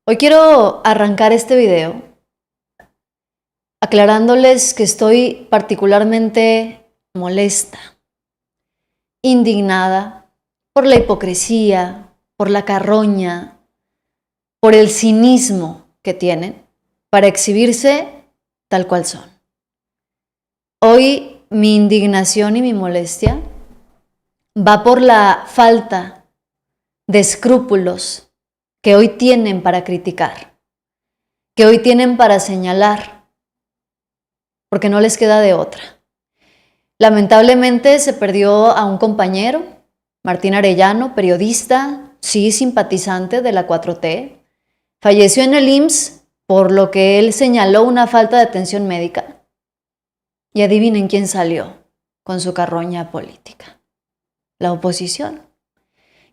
Hoy quiero arrancar este video aclarándoles que estoy particularmente molesta, indignada por la hipocresía, por la carroña, por el cinismo que tienen para exhibirse tal cual son. Hoy mi indignación y mi molestia va por la falta de escrúpulos que hoy tienen para criticar, que hoy tienen para señalar, porque no les queda de otra. Lamentablemente se perdió a un compañero, Martín Arellano, periodista, sí simpatizante de la 4T, falleció en el IMSS por lo que él señaló una falta de atención médica. Y adivinen quién salió con su carroña política: la oposición.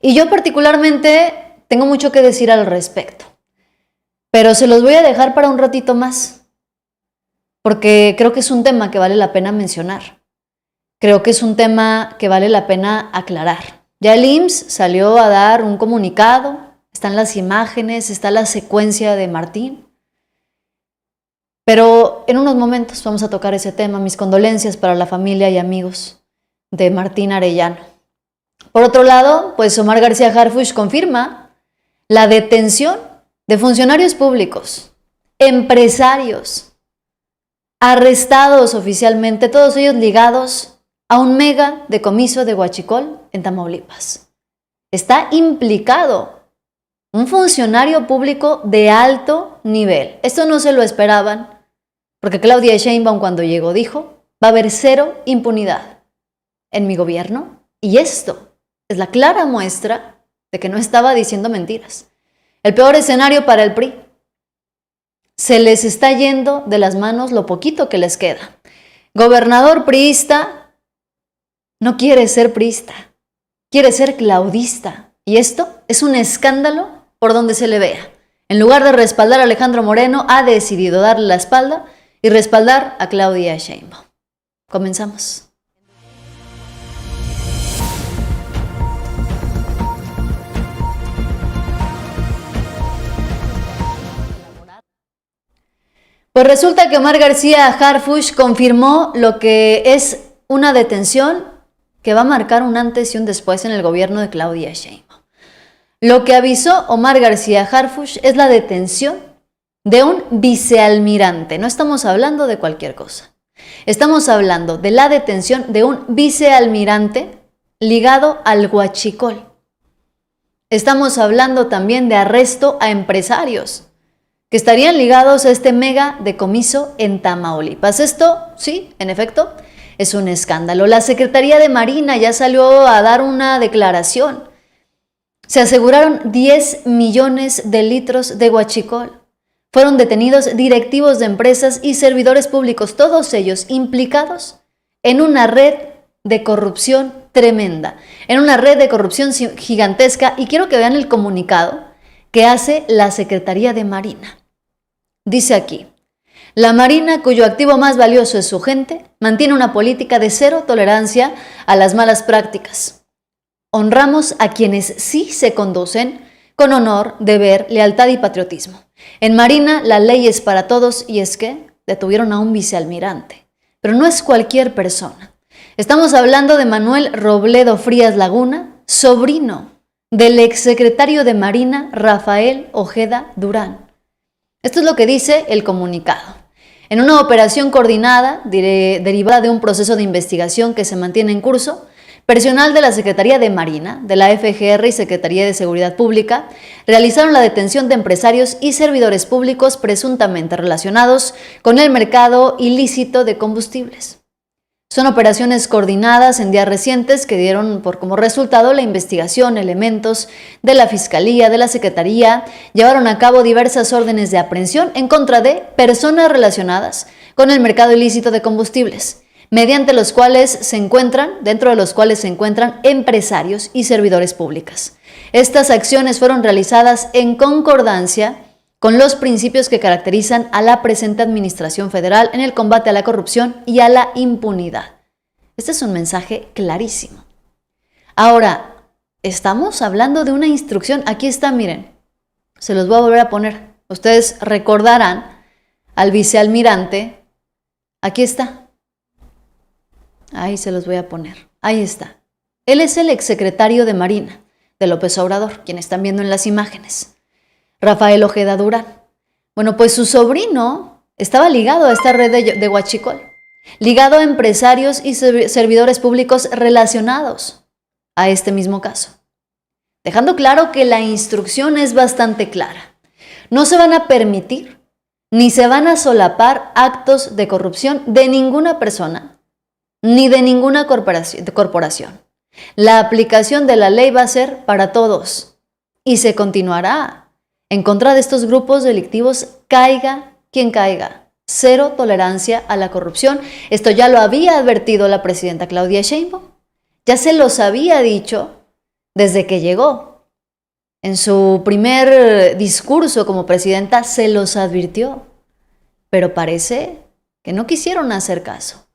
Y yo particularmente tengo mucho que decir al respecto, pero se los voy a dejar para un ratito más, porque creo que es un tema que vale la pena mencionar. Creo que es un tema que vale la pena aclarar. Ya el IMSS salió a dar un comunicado, están las imágenes, está la secuencia de Martín, pero en unos momentos vamos a tocar ese tema. Mis condolencias para la familia y amigos de Martín Arellano. Por otro lado, pues Omar García Harfuch confirma la detención de funcionarios públicos, empresarios, arrestados oficialmente, todos ellos ligados a un mega decomiso de huachicol en Tamaulipas. Está implicado un funcionario público de alto nivel. Esto no se lo esperaban, porque Claudia Sheinbaum cuando llegó dijo: va a haber cero impunidad en mi gobierno, y esto es la clara muestra de que no estaba diciendo mentiras. El peor escenario para el PRI. Se les está yendo de las manos lo poquito que les queda. Gobernador priista no quiere ser priista, quiere ser claudista. Y esto es un escándalo por donde se le vea. En lugar de respaldar a Alejandro Moreno, ha decidido darle la espalda y respaldar a Claudia Sheinbaum. Comenzamos. Pues resulta que Omar García Harfuch confirmó lo que es una detención que va a marcar un antes y un después en el gobierno de Claudia Sheinbaum. Lo que avisó Omar García Harfuch es la detención de un vicealmirante. No estamos hablando de cualquier cosa. Estamos hablando de la detención de un vicealmirante ligado al huachicol. Estamos hablando también de arresto a empresarios que estarían ligados a este mega decomiso en Tamaulipas. Esto, sí, en efecto, es un escándalo. La Secretaría de Marina ya salió a dar una declaración. Se aseguraron 10 millones de litros de huachicol. Fueron detenidos directivos de empresas y servidores públicos, todos ellos implicados en una red de corrupción tremenda, en una red de corrupción gigantesca. Y quiero que vean el comunicado que hace la Secretaría de Marina. Dice aquí: la Marina, cuyo activo más valioso es su gente, mantiene una política de cero tolerancia a las malas prácticas. Honramos a quienes sí se conducen con honor, deber, lealtad y patriotismo. En Marina la ley es para todos, y es que detuvieron a un vicealmirante. Pero no es cualquier persona. Estamos hablando de Manuel Robledo Frías Laguna, sobrino del exsecretario de Marina Rafael Ojeda Durán. Esto es lo que dice el comunicado. En una operación coordinada, derivada de un proceso de investigación que se mantiene en curso, personal de la Secretaría de Marina, de la FGR y Secretaría de Seguridad Pública realizaron la detención de empresarios y servidores públicos presuntamente relacionados con el mercado ilícito de combustibles. Son operaciones coordinadas en días recientes que dieron como resultado la investigación. Elementos de la Fiscalía, de la Secretaría, llevaron a cabo diversas órdenes de aprehensión en contra de personas relacionadas con el mercado ilícito de combustibles, dentro de los cuales se encuentran empresarios y servidores públicos. Estas acciones fueron realizadas en concordancia con los principios que caracterizan a la presente Administración Federal en el combate a la corrupción y a la impunidad. Este es un mensaje clarísimo. Ahora, estamos hablando de una instrucción. Aquí está, miren. Se los voy a volver a poner. Ustedes recordarán al vicealmirante. Aquí está. Ahí se los voy a poner. Ahí está. Él es el exsecretario de Marina de López Obrador, quien están viendo en las imágenes. Rafael Ojeda Durán. Bueno, pues su sobrino estaba ligado a esta red de huachicol, ligado a empresarios y servidores públicos relacionados a este mismo caso. Dejando claro que la instrucción es bastante clara. No se van a permitir ni se van a solapar actos de corrupción de ninguna persona ni de ninguna corporación. La aplicación de la ley va a ser para todos y se continuará en contra de estos grupos delictivos, caiga quien caiga. Cero tolerancia a la corrupción. Esto ya lo había advertido la presidenta Claudia Sheinbaum. Ya se los había dicho desde que llegó. En su primer discurso como presidenta se los advirtió, pero parece que no quisieron hacer caso.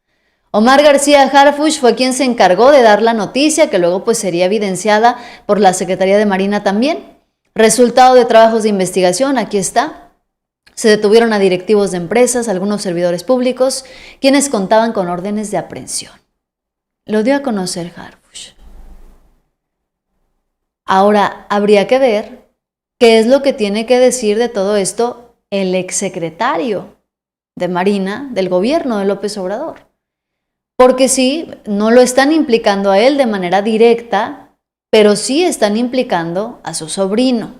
Omar García Harfuch fue quien se encargó de dar la noticia, que luego pues sería evidenciada por la Secretaría de Marina también. Resultado de trabajos de investigación, aquí está. Se detuvieron a directivos de empresas, algunos servidores públicos, quienes contaban con órdenes de aprehensión. Lo dio a conocer Harfuch. Ahora, habría que ver qué es lo que tiene que decir de todo esto el exsecretario de Marina del gobierno de López Obrador. Porque sí, no lo están implicando a él de manera directa, pero sí están implicando a su sobrino,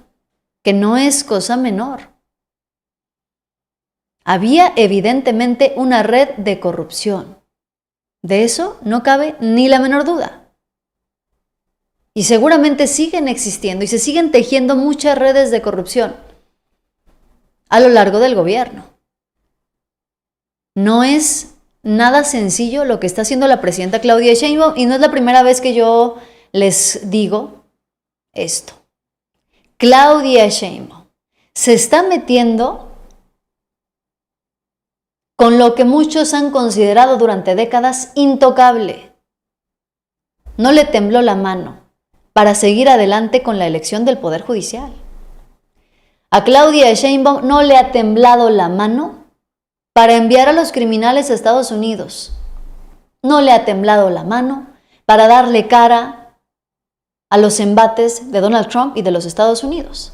que no es cosa menor. Había evidentemente una red de corrupción. De eso no cabe ni la menor duda. Y seguramente siguen existiendo y se siguen tejiendo muchas redes de corrupción a lo largo del gobierno. No es nada sencillo lo que está haciendo la presidenta Claudia Sheinbaum y no es la primera vez que yo les digo esto. Claudia Sheinbaum se está metiendo con lo que muchos han considerado durante décadas intocable. No le tembló la mano para seguir adelante con la elección del Poder Judicial. A Claudia Sheinbaum no le ha temblado la mano para enviar a los criminales a Estados Unidos. No le ha temblado la mano para darle cara a los embates de Donald Trump y de los Estados Unidos.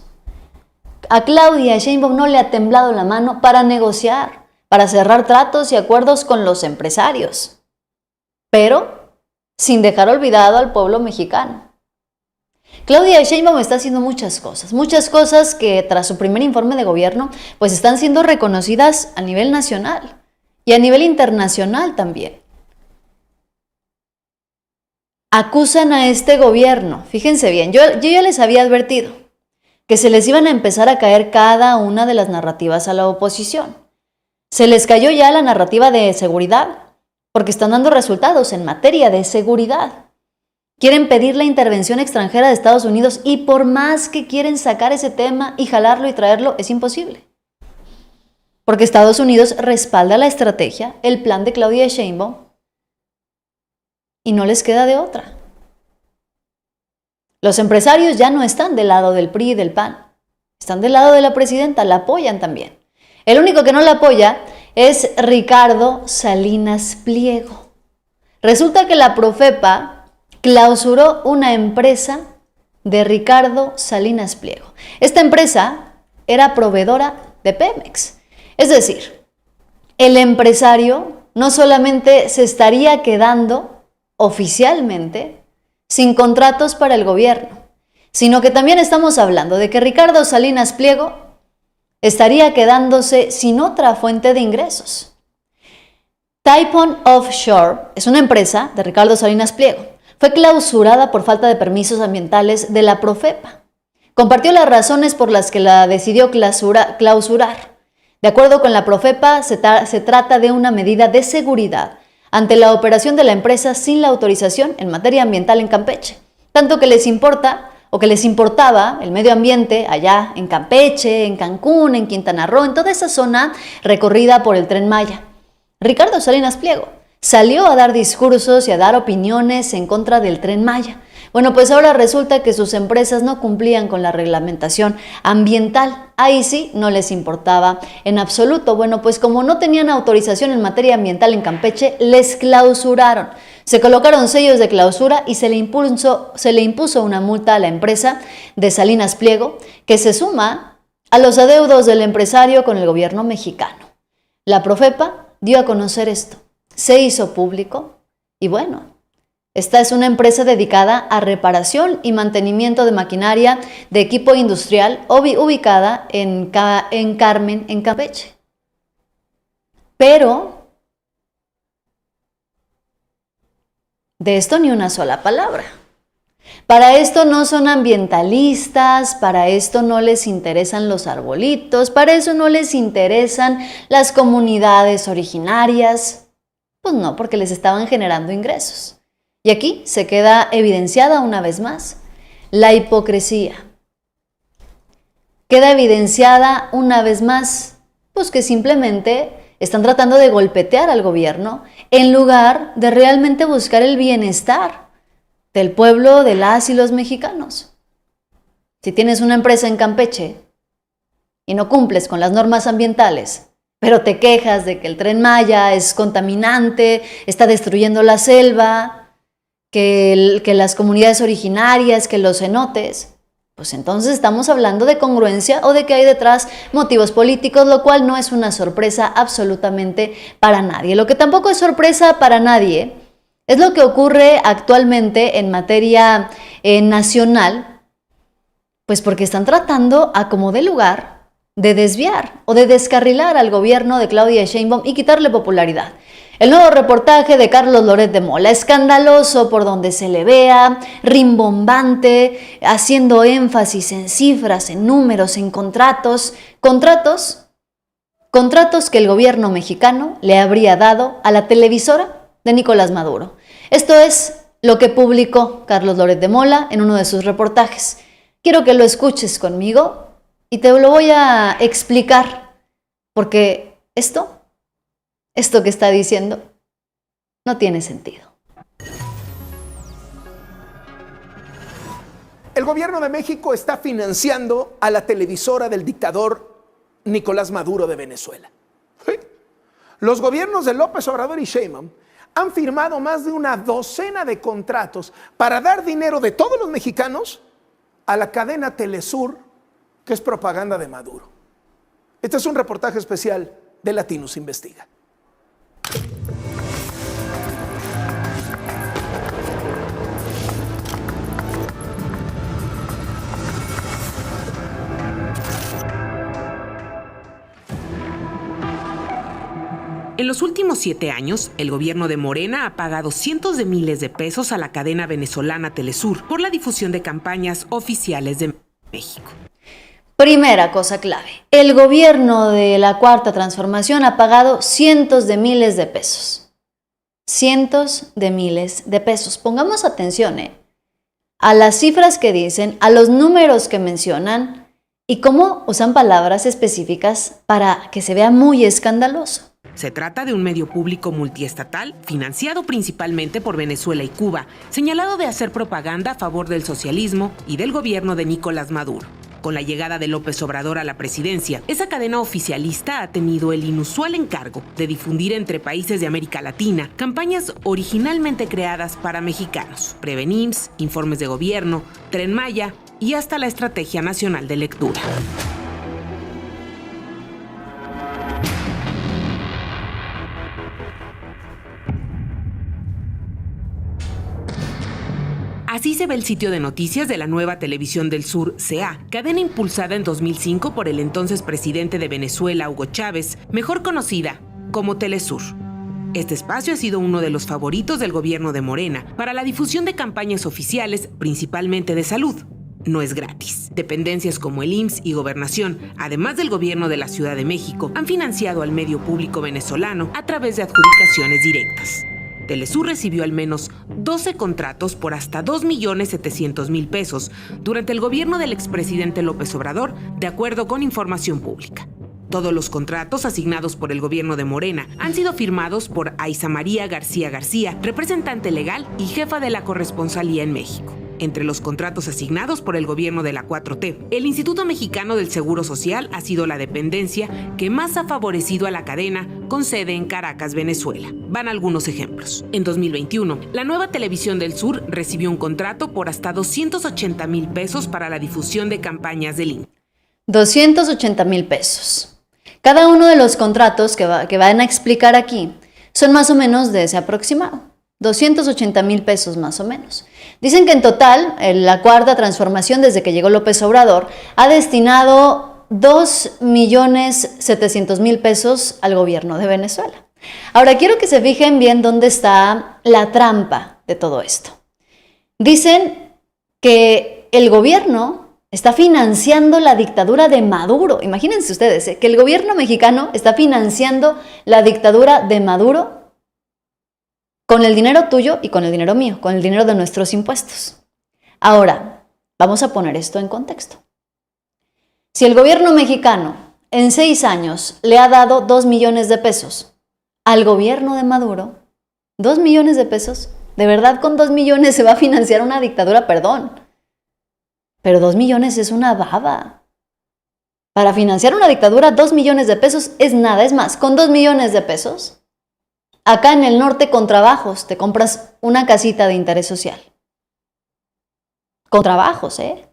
A Claudia Sheinbaum no le ha temblado la mano para negociar, para cerrar tratos y acuerdos con los empresarios, pero sin dejar olvidado al pueblo mexicano. Claudia Sheinbaum está haciendo muchas cosas que tras su primer informe de gobierno pues están siendo reconocidas a nivel nacional y a nivel internacional también. Acusan a este gobierno, fíjense bien, yo ya les había advertido que se les iban a empezar a caer cada una de las narrativas a la oposición. Se les cayó ya la narrativa de seguridad porque están dando resultados en materia de seguridad. Quieren pedir la intervención extranjera de Estados Unidos y por más que quieren sacar ese tema y jalarlo y traerlo, es imposible. Porque Estados Unidos respalda la estrategia, el plan de Claudia Sheinbaum y no les queda de otra. Los empresarios ya no están del lado del PRI y del PAN, están del lado de la presidenta, la apoyan también. El único que no la apoya es Ricardo Salinas Pliego. Resulta que la Profepa clausuró una empresa de Ricardo Salinas Pliego. Esta empresa era proveedora de Pemex. Es decir, el empresario no solamente se estaría quedando oficialmente sin contratos para el gobierno, sino que también estamos hablando de que Ricardo Salinas Pliego estaría quedándose sin otra fuente de ingresos. Taipon Offshore es una empresa de Ricardo Salinas Pliego. Fue clausurada por falta de permisos ambientales de la Profepa. Compartió las razones por las que la decidió clausurar. De acuerdo con la Profepa, se trata de una medida de seguridad ante la operación de la empresa sin la autorización en materia ambiental en Campeche. Tanto que les importa o que les importaba el medio ambiente allá en Campeche, en Cancún, en Quintana Roo, en toda esa zona recorrida por el Tren Maya. Ricardo Salinas Pliego salió a dar discursos y a dar opiniones en contra del Tren Maya. Bueno, pues ahora resulta que sus empresas no cumplían con la reglamentación ambiental. Ahí sí, no les importaba en absoluto. Bueno, pues como no tenían autorización en materia ambiental en Campeche, les clausuraron. Se colocaron sellos de clausura y se le impuso una multa a la empresa de Salinas Pliego, que se suma a los adeudos del empresario con el gobierno mexicano. La Profepa dio a conocer esto, se hizo público y bueno, esta es una empresa dedicada a reparación y mantenimiento de maquinaria de equipo industrial ubicada en Carmen, en Campeche. Pero de esto ni una sola palabra. Para esto no son ambientalistas, para esto no les interesan los arbolitos, para eso no les interesan las comunidades originarias. Pues no, porque les estaban generando ingresos. Y aquí se queda evidenciada una vez más la hipocresía. Queda evidenciada una vez más, pues que simplemente están tratando de golpetear al gobierno en lugar de realmente buscar el bienestar del pueblo, de las y los mexicanos. Si tienes una empresa en Campeche y no cumples con las normas ambientales, pero te quejas de que el Tren Maya es contaminante, está destruyendo la selva, que las comunidades originarias, que los cenotes, pues entonces estamos hablando de congruencia o de que hay detrás motivos políticos, lo cual no es una sorpresa absolutamente para nadie. Lo que tampoco es sorpresa para nadie es lo que ocurre actualmente en materia nacional, pues porque están tratando a como dé lugar de desviar o de descarrilar al gobierno de Claudia Sheinbaum y quitarle popularidad. El nuevo reportaje de Carlos Loret de Mola, escandaloso por donde se le vea, rimbombante, haciendo énfasis en cifras, en números, en contratos que el gobierno mexicano le habría dado a la televisora de Nicolás Maduro. Esto es lo que publicó Carlos Loret de Mola en uno de sus reportajes. Quiero que lo escuches conmigo y te lo voy a explicar, porque esto que está diciendo no tiene sentido. El gobierno de México está financiando a la televisora del dictador Nicolás Maduro de Venezuela. ¿Sí? Los gobiernos de López Obrador y Sheinbaum han firmado más de una docena de contratos para dar dinero de todos los mexicanos a la cadena Telesur, que es propaganda de Maduro. Este es un reportaje especial de Latinos Investiga. En los últimos 7 años, el gobierno de Morena ha pagado cientos de miles de pesos a la cadena venezolana Telesur por la difusión de campañas oficiales de México. Primera cosa clave, el gobierno de la Cuarta Transformación ha pagado cientos de miles de pesos. Cientos de miles de pesos. Pongamos atención a las cifras que dicen, a los números que mencionan y cómo usan palabras específicas para que se vea muy escandaloso. Se trata de un medio público multiestatal, financiado principalmente por Venezuela y Cuba, señalado de hacer propaganda a favor del socialismo y del gobierno de Nicolás Maduro. Con la llegada de López Obrador a la presidencia, esa cadena oficialista ha tenido el inusual encargo de difundir entre países de América Latina campañas originalmente creadas para mexicanos, Prevenims, informes de gobierno, Tren Maya y hasta la Estrategia Nacional de Lectura. Así se ve el sitio de noticias de la Nueva Televisión del Sur, CA, cadena impulsada en 2005 por el entonces presidente de Venezuela, Hugo Chávez, mejor conocida como Telesur. Este espacio ha sido uno de los favoritos del gobierno de Morena para la difusión de campañas oficiales, principalmente de salud. No es gratis. Dependencias como el IMSS y Gobernación, además del gobierno de la Ciudad de México, han financiado al medio público venezolano a través de adjudicaciones directas. Telesur recibió al menos 12 contratos por hasta 2.700.000 pesos durante el gobierno del expresidente López Obrador, de acuerdo con información pública. Todos los contratos asignados por el gobierno de Morena han sido firmados por Aiza María García García, representante legal y jefa de la corresponsalía en México. entre los contratos asignados por el gobierno de la 4T, el Instituto Mexicano del Seguro Social ha sido la dependencia que más ha favorecido a la cadena con sede en Caracas, Venezuela. Van algunos ejemplos. En 2021, la Nueva Televisión del Sur recibió un contrato por hasta 280,000 pesos para la difusión de campañas del INE. 280,000 pesos. Cada uno de los contratos que van a explicar aquí son más o menos de ese aproximado. 280,000 pesos más o menos. Dicen que en total, la cuarta transformación desde que llegó López Obrador ha destinado 2,700,000 pesos al gobierno de Venezuela. Ahora quiero que se fijen bien dónde está la trampa de todo esto. Dicen que el gobierno está financiando la dictadura de Maduro. Imagínense ustedes, que el gobierno mexicano está financiando la dictadura de Maduro con el dinero tuyo y con el dinero mío, con el dinero de nuestros impuestos. Ahora, vamos a poner esto en contexto. Si el gobierno mexicano en 6 años le ha dado 2 millones de pesos al gobierno de Maduro, 2 millones de pesos, ¿de verdad con 2 millones se va a financiar una dictadura? Perdón, pero 2 millones es una baba. Para financiar una dictadura, 2 millones de pesos es nada. Es más, con 2 millones de pesos, acá en el norte con trabajos te compras una casita de interés social. Con trabajos, ¿eh?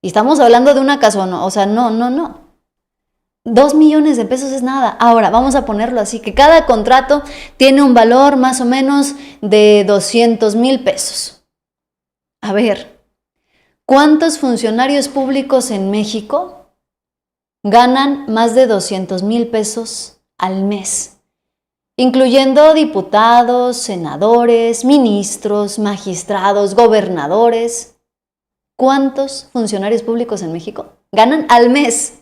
Y estamos hablando de una casa, no, o sea, no. 2 millones de pesos es nada. Ahora, vamos a ponerlo así, que cada contrato tiene un valor más o menos de 200,000 pesos. A ver, ¿cuántos funcionarios públicos en México ganan más de 200,000 pesos al mes? Incluyendo diputados, senadores, ministros, magistrados, gobernadores. ¿Cuántos funcionarios públicos en México ganan al mes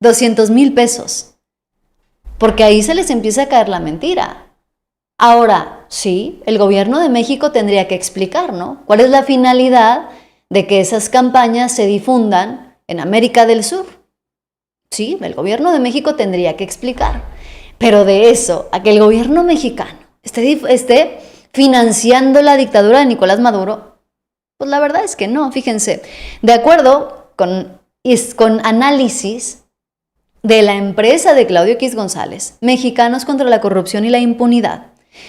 200,000 pesos? Porque ahí se les empieza a caer la mentira. Ahora, sí, el gobierno de México tendría que explicar, ¿no? ¿Cuál es la finalidad de que esas campañas se difundan en América del Sur? Sí, el gobierno de México tendría que explicar. Pero de eso, a que el gobierno mexicano esté financiando la dictadura de Nicolás Maduro, pues la verdad es que no. Fíjense, de acuerdo con análisis de la empresa de Claudio X González, Mexicanos contra la Corrupción y la Impunidad,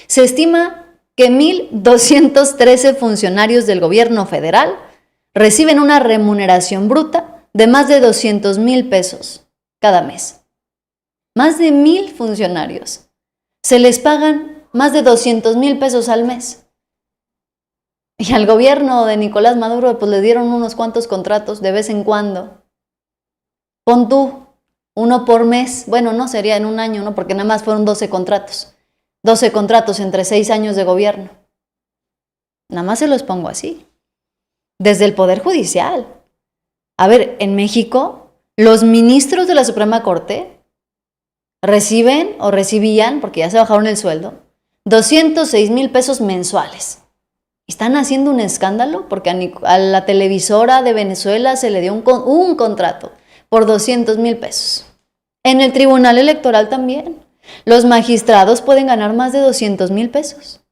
se estima que 1,213 funcionarios del gobierno federal reciben una remuneración bruta de más de 200,000 pesos cada mes. Más de 1,000 funcionarios. Se les pagan más de 200,000 pesos al mes. Y al gobierno de Nicolás Maduro pues le dieron unos cuantos contratos de vez en cuando. Pon tú, uno por mes. Bueno, no sería en un año, ¿no? Porque nada más fueron 12 contratos. 12 contratos entre 6 años de gobierno. Nada más se los pongo así. Desde el Poder Judicial. A ver, en México, los ministros de la Suprema Corte reciben o recibían, porque ya se bajaron el sueldo, 206,000 pesos mensuales. Están haciendo un escándalo porque a la televisora de Venezuela se le dio un contrato por 200,000 pesos. En el Tribunal Electoral también. Los magistrados pueden ganar más de 200,000 pesos.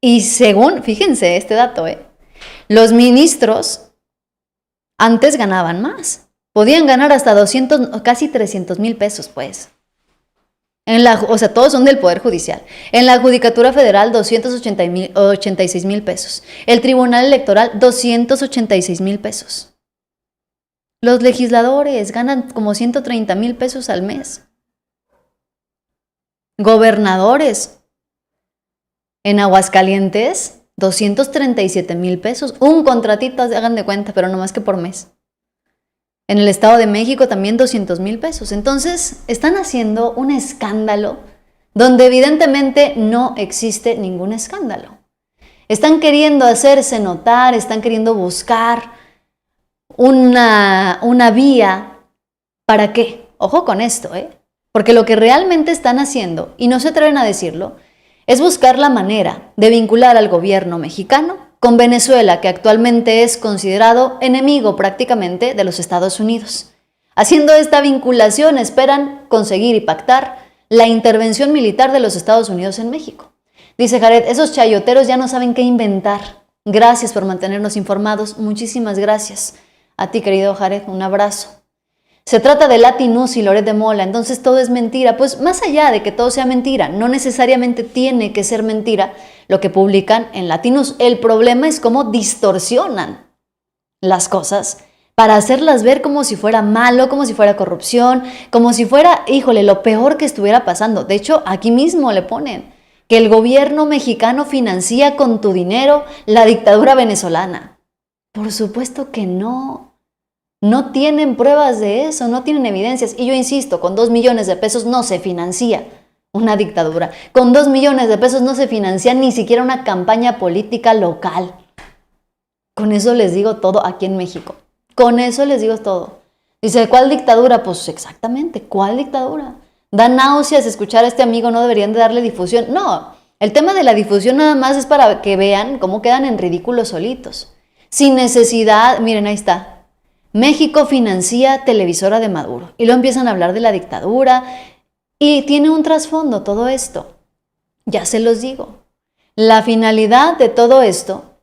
Y según, fíjense este dato, los ministros antes ganaban más. Podían ganar hasta 200, casi 300,000 pesos, pues. O sea, todos son del Poder Judicial. En la Judicatura Federal, 286,000 pesos. El Tribunal Electoral, 286,000 pesos. Los legisladores ganan como 130,000 pesos al mes. Gobernadores. En Aguascalientes, 237,000 pesos. Un contratito, hagan de cuenta, pero no más que por mes. En el Estado de México también 200,000 pesos. Entonces, están haciendo un escándalo donde evidentemente no existe ningún escándalo. Están queriendo hacerse notar, están queriendo buscar una vía. ¿Para qué? Ojo con esto, porque lo que realmente están haciendo, y no se atreven a decirlo, es buscar la manera de vincular al gobierno mexicano con Venezuela, que actualmente es considerado enemigo prácticamente de los Estados Unidos. Haciendo esta vinculación esperan conseguir y pactar la intervención militar de los Estados Unidos en México. Dice Jared, esos chayoteros ya no saben qué inventar. Gracias por mantenernos informados. Muchísimas gracias. A ti, querido Jared, un abrazo. Se trata de Latinus y Loret de Mola, entonces todo es mentira. Pues más allá de que todo sea mentira, no necesariamente tiene que ser mentira lo que publican en Latinus. El problema es cómo distorsionan las cosas para hacerlas ver como si fuera malo, como si fuera corrupción, como si fuera, híjole, lo peor que estuviera pasando. De hecho, aquí mismo le ponen que el gobierno mexicano financia con tu dinero la dictadura venezolana. Por supuesto que no. No tienen pruebas de eso, no tienen evidencias. Y yo insisto, con 2 millones de pesos no se financia una dictadura. Con 2 millones de pesos no se financia ni siquiera una campaña política local. Con eso les digo todo aquí en México. Con eso les digo todo. Dice, ¿cuál dictadura? Pues exactamente, ¿cuál dictadura? Da náuseas escuchar a este amigo, no deberían de darle difusión. No, el tema de la difusión nada más es para que vean cómo quedan en ridículo solitos. Sin necesidad, miren, ahí está. México financia televisora de Maduro. Y luego empiezan a hablar de la dictadura. Y tiene un trasfondo todo esto. Ya se los digo. La finalidad de todo esto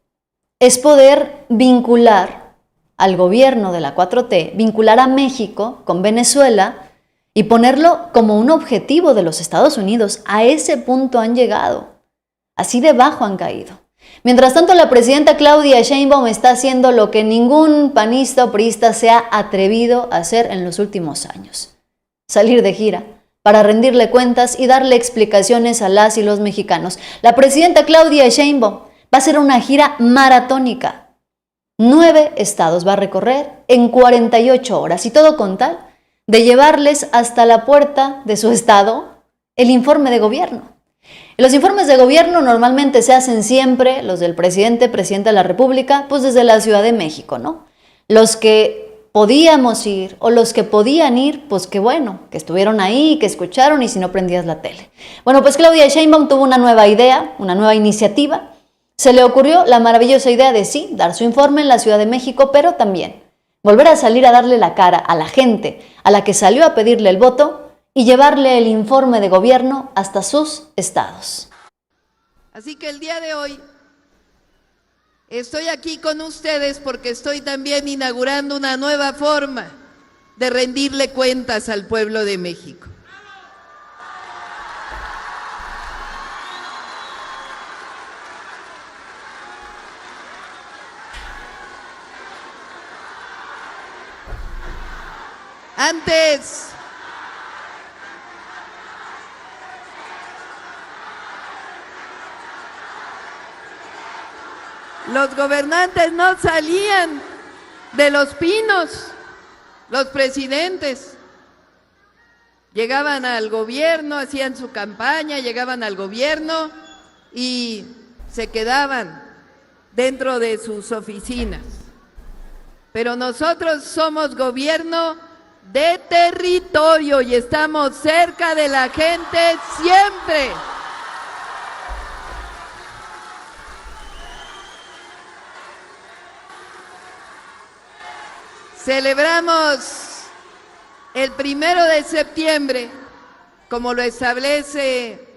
es poder vincular al gobierno de la 4T, vincular a México con Venezuela y ponerlo como un objetivo de los Estados Unidos. A ese punto han llegado. Así de bajo han caído. Mientras tanto, la presidenta Claudia Sheinbaum está haciendo lo que ningún panista o priista se ha atrevido a hacer en los últimos años. Salir de gira para rendirle cuentas y darle explicaciones a las y los mexicanos. La presidenta Claudia Sheinbaum va a hacer una gira maratónica. 9 estados va a recorrer en 48 horas y todo con tal de llevarles hasta la puerta de su estado el informe de gobierno. Los informes de gobierno normalmente se hacen siempre, los del presidente de la República, pues desde la Ciudad de México, ¿no? Los que podíamos ir o los que podían ir, pues qué bueno, que estuvieron ahí, que escucharon y si no prendías la tele. Bueno, pues Claudia Sheinbaum tuvo una nueva idea, una nueva iniciativa. Se le ocurrió la maravillosa idea de sí, dar su informe en la Ciudad de México, pero también volver a salir a darle la cara a la gente a la que salió a pedirle el voto y llevarle el informe de gobierno hasta sus estados. Así que el día de hoy estoy aquí con ustedes porque estoy también inaugurando una nueva forma de rendirle cuentas al pueblo de México. Antes los gobernantes no salían de Los Pinos, los presidentes llegaban al gobierno, hacían su campaña, llegaban al gobierno y se quedaban dentro de sus oficinas. Pero nosotros somos gobierno de territorio y estamos cerca de la gente siempre. Celebramos el 1 de septiembre, como lo establece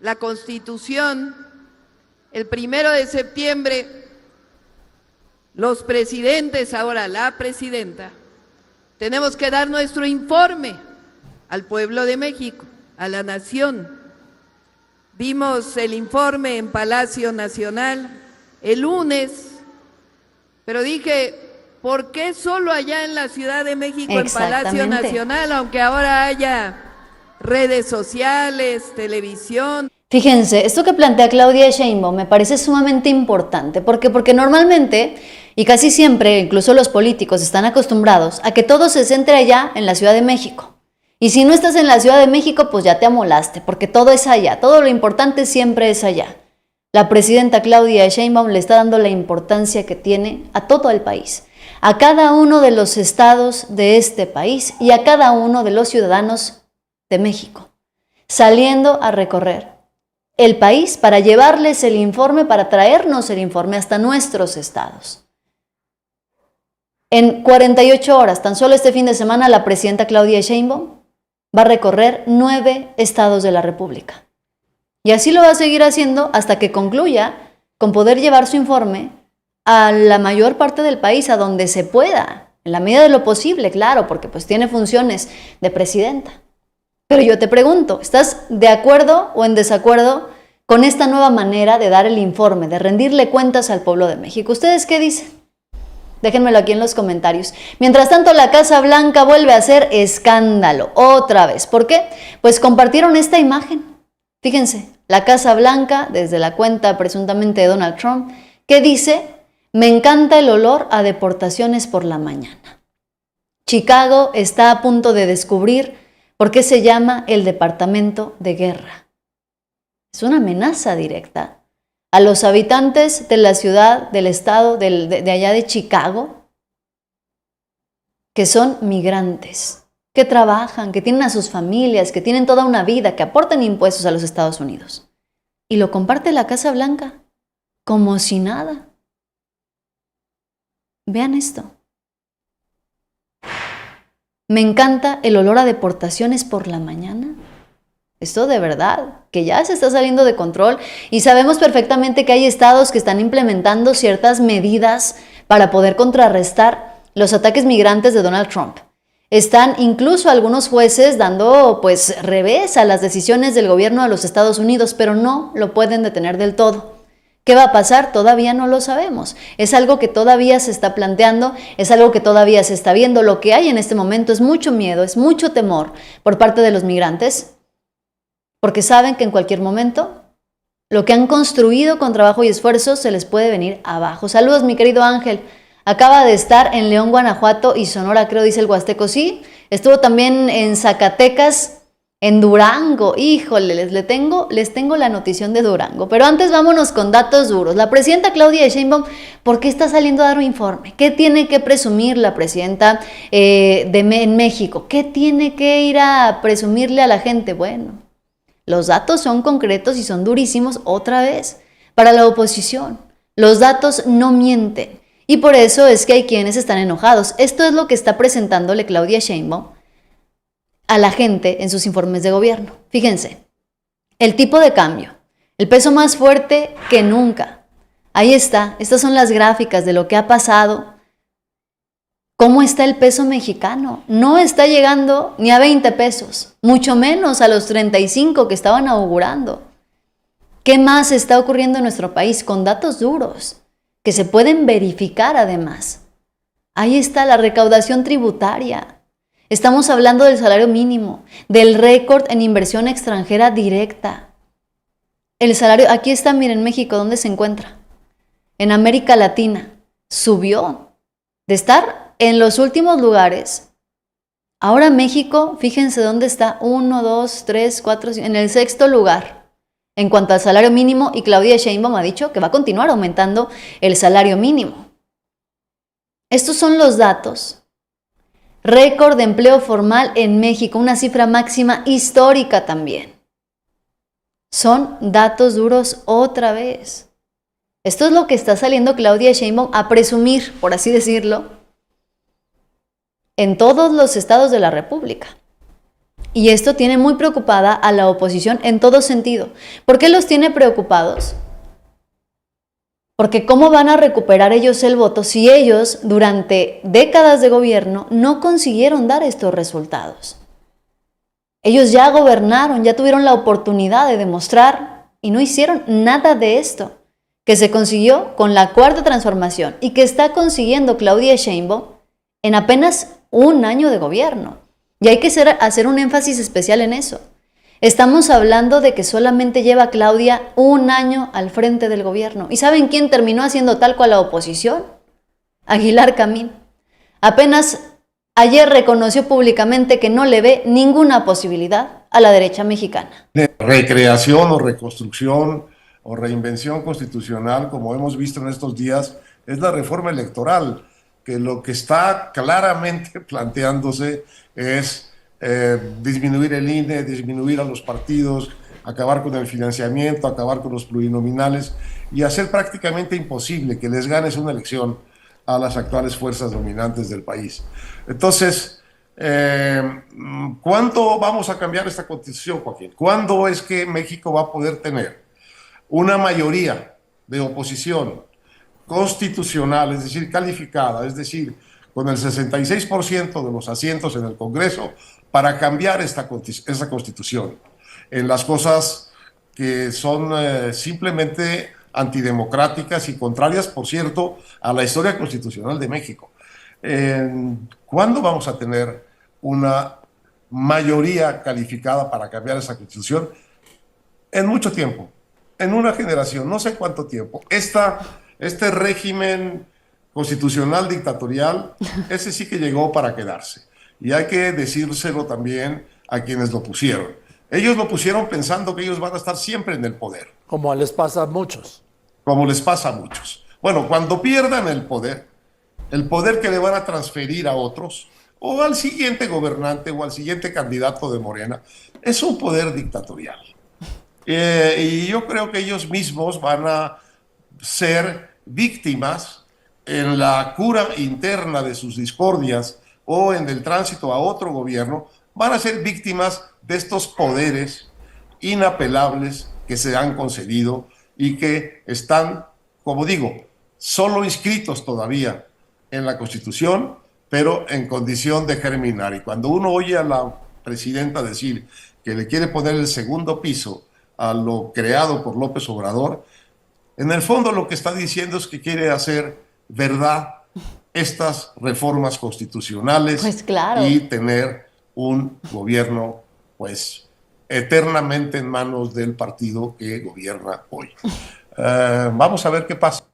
la Constitución. El 1 de septiembre, los presidentes, ahora la presidenta, tenemos que dar nuestro informe al pueblo de México, a la nación. Vimos el informe en Palacio Nacional el lunes, pero dije, ¿por qué solo allá en la Ciudad de México, en Palacio Nacional, aunque ahora haya redes sociales, televisión? Fíjense, esto que plantea Claudia Sheinbaum me parece sumamente importante. ¿Por qué? Porque normalmente, y casi siempre, incluso los políticos están acostumbrados a que todo se centre allá en la Ciudad de México. Y si no estás en la Ciudad de México, pues ya te amolaste, porque todo es allá, todo lo importante siempre es allá. La presidenta Claudia Sheinbaum le está dando la importancia que tiene a todo el país, a cada uno de los estados de este país y a cada uno de los ciudadanos de México, saliendo a recorrer el país para llevarles el informe, para traernos el informe hasta nuestros estados. En 48 horas, tan solo este fin de semana, la presidenta Claudia Sheinbaum va a recorrer 9 estados de la República. Y así lo va a seguir haciendo hasta que concluya con poder llevar su informe a la mayor parte del país, a donde se pueda, en la medida de lo posible, claro, porque pues tiene funciones de presidenta. Pero yo te pregunto, ¿estás de acuerdo o en desacuerdo con esta nueva manera de dar el informe, de rendirle cuentas al pueblo de México? ¿Ustedes qué dicen? Déjenmelo aquí en los comentarios. Mientras tanto, la Casa Blanca vuelve a hacer escándalo otra vez. ¿Por qué? Pues compartieron esta imagen. Fíjense, la Casa Blanca, desde la cuenta presuntamente de Donald Trump, que dice: me encanta el olor a deportaciones por la mañana. Chicago está a punto de descubrir por qué se llama el Departamento de Guerra. Es una amenaza directa a los habitantes de la ciudad, del estado, de allá de Chicago, que son migrantes, que trabajan, que tienen a sus familias, que tienen toda una vida, que aportan impuestos a los Estados Unidos. Y lo comparte la Casa Blanca, como si nada. Vean esto. Me encanta el olor a deportaciones por la mañana. Esto de verdad, que ya se está saliendo de control, y sabemos perfectamente que hay estados que están implementando ciertas medidas para poder contrarrestar los ataques migrantes de Donald Trump. Están incluso algunos jueces dando pues revés a las decisiones del gobierno de los Estados Unidos, pero no lo pueden detener del todo. ¿Qué va a pasar? Todavía no lo sabemos. Es algo que todavía se está planteando, es algo que todavía se está viendo. Lo que hay en este momento es mucho miedo, es mucho temor por parte de los migrantes, porque saben que en cualquier momento lo que han construido con trabajo y esfuerzo se les puede venir abajo. Saludos, mi querido Ángel. Acaba de estar en León, Guanajuato y Sonora, creo, dice el Huasteco. Sí, estuvo también en Zacatecas, en Durango. Híjole, les tengo la notición de Durango. Pero antes vámonos con datos duros. La presidenta Claudia Sheinbaum, ¿por qué está saliendo a dar un informe? ¿Qué tiene que presumir la presidenta en México? ¿Qué tiene que ir a presumirle a la gente? Bueno, los datos son concretos y son durísimos otra vez para la oposición. Los datos no mienten y por eso es que hay quienes están enojados. Esto es lo que está presentándole Claudia Sheinbaum a la gente en sus informes de gobierno. Fíjense, el tipo de cambio, el peso más fuerte que nunca. Ahí está, estas son las gráficas de lo que ha pasado. ¿Cómo está el peso mexicano? No está llegando ni a 20 pesos, mucho menos a los 35 que estaban augurando. ¿Qué más está ocurriendo en nuestro país? Con datos duros, que se pueden verificar además. Ahí está la recaudación tributaria. Estamos hablando del salario mínimo, del récord en inversión extranjera directa. El salario, aquí está, miren, México, ¿dónde se encuentra? En América Latina, subió de estar en los últimos lugares. Ahora México, fíjense dónde está, 1, 2, 3, 4, en el 6º lugar en cuanto al salario mínimo, y Claudia Sheinbaum ha dicho que va a continuar aumentando el salario mínimo. Estos son los datos. Récord de empleo formal en México, una cifra máxima histórica también. Son datos duros otra vez. Esto es lo que está saliendo Claudia Sheinbaum a presumir, por así decirlo, en todos los estados de la República. Y esto tiene muy preocupada a la oposición en todo sentido. ¿Por qué los tiene preocupados? Porque ¿cómo van a recuperar ellos el voto si ellos durante décadas de gobierno no consiguieron dar estos resultados? Ellos ya gobernaron, ya tuvieron la oportunidad de demostrar y no hicieron nada de esto que se consiguió con la Cuarta Transformación y que está consiguiendo Claudia Sheinbaum en apenas un año de gobierno. Y hay que hacer un énfasis especial en eso. Estamos hablando de que solamente lleva Claudia un año al frente del gobierno. ¿Y saben quién terminó haciendo tal cual la oposición? Aguilar Camín. Apenas ayer reconoció públicamente que no le ve ninguna posibilidad a la derecha mexicana. Recreación o reconstrucción o reinvención constitucional, como hemos visto en estos días, es la reforma electoral, que lo que está claramente planteándose es disminuir el INE, disminuir a los partidos, acabar con el financiamiento, acabar con los plurinominales y hacer prácticamente imposible que les ganes una elección a las actuales fuerzas dominantes del país. Entonces, ¿Cuándo vamos a cambiar esta constitución, Joaquín? ¿Cuándo es que México va a poder tener una mayoría de oposición constitucional, es decir, calificada, es decir, con el 66% de los asientos en el Congreso para cambiar esta constitución en las cosas que son simplemente antidemocráticas y contrarias, por cierto, a la historia constitucional de México? ¿Cuándo vamos a tener una mayoría calificada para cambiar esa constitución? En mucho tiempo, en una generación, no sé cuánto tiempo. Este régimen constitucional dictatorial, ese sí que llegó para quedarse. Y hay que decírselo también a quienes lo pusieron. Ellos lo pusieron pensando que ellos van a estar siempre en el poder. Como les pasa a muchos. Como les pasa a muchos. Bueno, cuando pierdan el poder que le van a transferir a otros, o al siguiente gobernante o al siguiente candidato de Morena, es un poder dictatorial. Y yo creo que ellos mismos van a ser víctimas en la cura interna de sus discordias o en el tránsito a otro gobierno, van a ser víctimas de estos poderes inapelables que se han concedido y que están, como digo, solo inscritos todavía en la Constitución, pero en condición de germinar. Y cuando uno oye a la presidenta decir que le quiere poner el segundo piso a lo creado por López Obrador, en el fondo lo que está diciendo es que quiere hacer verdad estas reformas constitucionales, pues claro, y tener un gobierno pues eternamente en manos del partido que gobierna hoy. Vamos a ver qué pasa.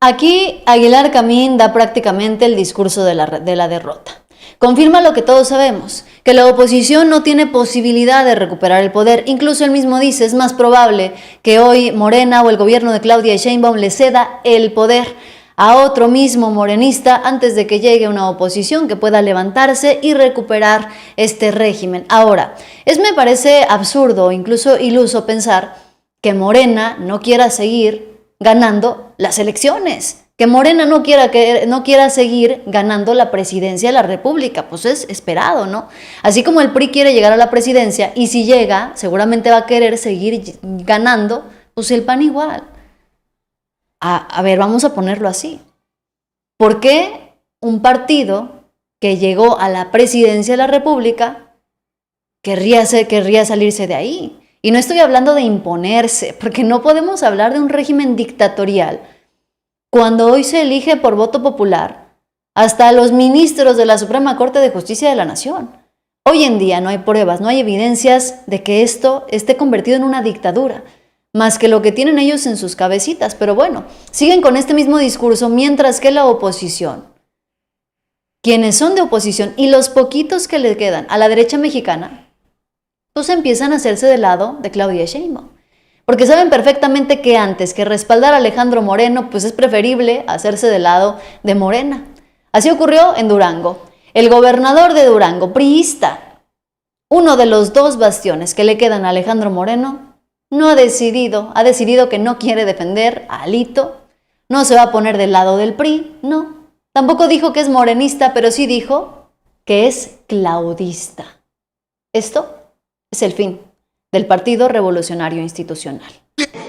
Aquí Aguilar Camín da prácticamente el discurso de la derrota. Confirma lo que todos sabemos, que la oposición no tiene posibilidad de recuperar el poder. Incluso él mismo dice, es más probable que hoy Morena o el gobierno de Claudia Sheinbaum le ceda el poder a otro mismo morenista antes de que llegue una oposición que pueda levantarse y recuperar este régimen. Ahora, me parece absurdo, incluso iluso pensar que Morena no quiera seguir ganando las elecciones, que Morena no quiera seguir ganando la presidencia de la República, pues es esperado, ¿no? Así como el PRI quiere llegar a la presidencia y si llega, seguramente va a querer seguir ganando, pues el PAN igual. A ver, vamos a ponerlo así. ¿Por qué un partido que llegó a la presidencia de la República querría salirse de ahí? Y no estoy hablando de imponerse, porque no podemos hablar de un régimen dictatorial cuando hoy se elige por voto popular hasta los ministros de la Suprema Corte de Justicia de la Nación. Hoy en día no hay pruebas, no hay evidencias de que esto esté convertido en una dictadura, más que lo que tienen ellos en sus cabecitas. Pero bueno, siguen con este mismo discurso, mientras que la oposición, quienes son de oposición y los poquitos que le quedan a la derecha mexicana, pues empiezan a hacerse del lado de Claudia Sheinbaum. Porque saben perfectamente que antes que respaldar a Alejandro Moreno, pues es preferible hacerse del lado de Morena. Así ocurrió en Durango. El gobernador de Durango, priista, uno de los dos bastiones que le quedan a Alejandro Moreno, ha decidido que no quiere defender a Alito, no se va a poner del lado del PRI, no. Tampoco dijo que es morenista, pero sí dijo que es claudista. Esto es el fin del Partido Revolucionario Institucional.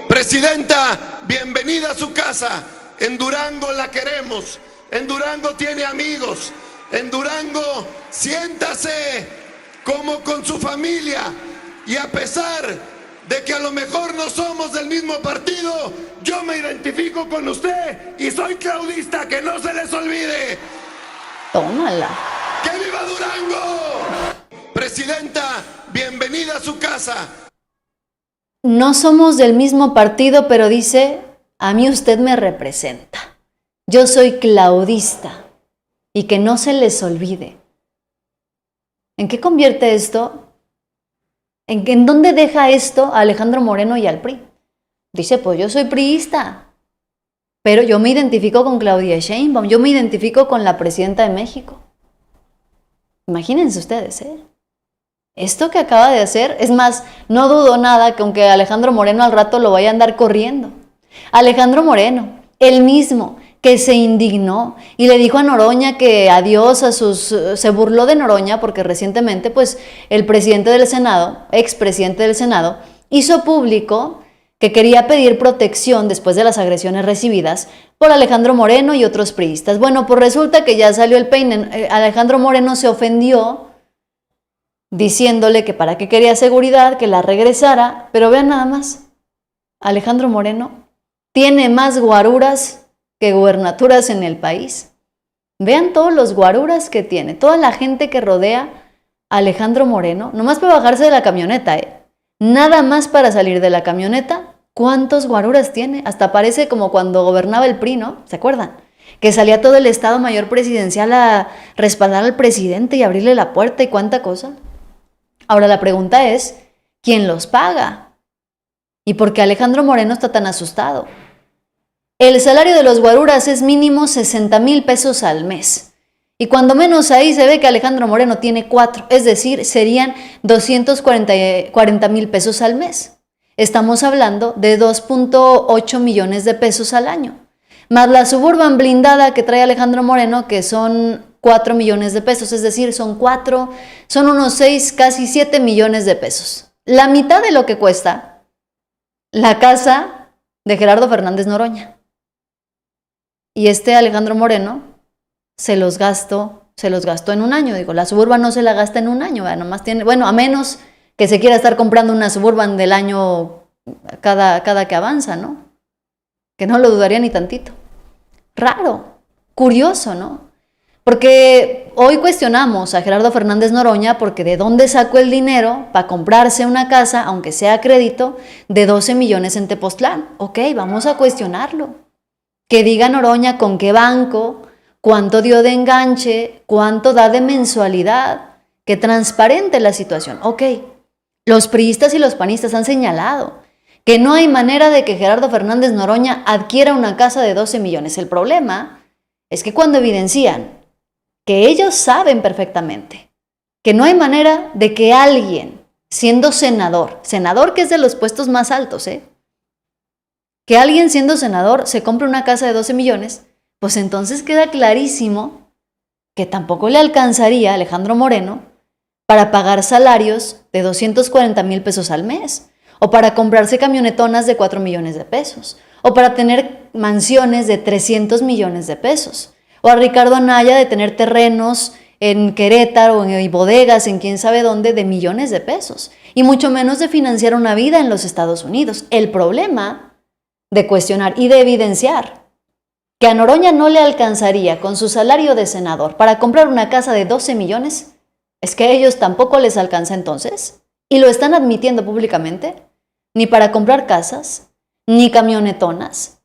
Presidenta, bienvenida a su casa. En Durango la queremos. En Durango tiene amigos. En Durango siéntase como con su familia. Y a pesar de que a lo mejor no somos del mismo partido, yo me identifico con usted y soy claudista, que no se les olvide. Tómala. ¡Que viva Durango! Presidenta, bienvenida a su casa. No somos del mismo partido, pero dice, a mí usted me representa. Yo soy claudista y que no se les olvide. ¿En qué convierte esto? ¿En dónde deja esto a Alejandro Moreno y al PRI? Dice, pues yo soy priista, pero yo me identifico con Claudia Sheinbaum, yo me identifico con la presidenta de México. Imagínense ustedes, esto que acaba de hacer, es más, no dudo nada que aunque Alejandro Moreno al rato lo vaya a andar corriendo. Alejandro Moreno, el mismo que se indignó y le dijo a Noroña que adiós a se burló de Noroña porque recientemente pues el presidente del Senado, expresidente del Senado, hizo público que quería pedir protección después de las agresiones recibidas por Alejandro Moreno y otros priistas. Bueno, pues resulta que ya salió el peine. Alejandro Moreno se ofendió diciéndole que para qué quería seguridad, que la regresara, pero vean nada más, Alejandro Moreno tiene más guaruras que gubernaturas en el país. Vean todos los guaruras que tiene, toda la gente que rodea a Alejandro Moreno, nomás para bajarse de la camioneta, nada más para salir de la camioneta, ¿cuántos guaruras tiene? Hasta parece como cuando gobernaba el PRI, ¿no? ¿Se acuerdan? Que salía todo el Estado Mayor Presidencial a respaldar al presidente y abrirle la puerta y cuánta cosa. Ahora la pregunta es, ¿quién los paga? ¿Y por qué Alejandro Moreno está tan asustado? El salario de los guaruras es mínimo 60,000 pesos al mes. Y cuando menos ahí se ve que Alejandro Moreno tiene 4, es decir, serían 240,000 pesos al mes. Estamos hablando de 2.8 millones de pesos al año. Más la Suburban blindada que trae Alejandro Moreno, que son 4 millones de pesos, es decir, son unos 6, casi 7 millones de pesos. La mitad de lo que cuesta la casa de Gerardo Fernández Noroña. Y Alejandro Moreno se los gastó en un año. Digo, la Suburban no se la gasta en un año, nomás tiene, bueno, a menos que se quiera estar comprando una Suburban del año cada que avanza, ¿no? Que no lo dudaría ni tantito. Raro, curioso, ¿no? Porque hoy cuestionamos a Gerardo Fernández Noroña porque de dónde sacó el dinero para comprarse una casa, aunque sea a crédito, de 12 millones en Tepoztlán. Ok, vamos a cuestionarlo. Que diga Noroña con qué banco, cuánto dio de enganche, cuánto da de mensualidad, que transparente la situación. Ok, los priistas y los panistas han señalado que no hay manera de que Gerardo Fernández Noroña adquiera una casa de 12 millones. El problema es que cuando evidencian que ellos saben perfectamente que no hay manera de que alguien, siendo senador que es de los puestos más altos, que alguien siendo senador se compre una casa de 12 millones, pues entonces queda clarísimo que tampoco le alcanzaría a Alejandro Moreno para pagar salarios de 240,000 pesos al mes, o para comprarse camionetonas de 4 millones de pesos, o para tener mansiones de 300 millones de pesos, o a Ricardo Anaya de tener terrenos en Querétaro y bodegas en quién sabe dónde de millones de pesos, y mucho menos de financiar una vida en los Estados Unidos. El problema de cuestionar y de evidenciar que a Noroña no le alcanzaría con su salario de senador para comprar una casa de 12 millones, es que a ellos tampoco les alcanza entonces, y lo están admitiendo públicamente, ni para comprar casas, ni camionetonas,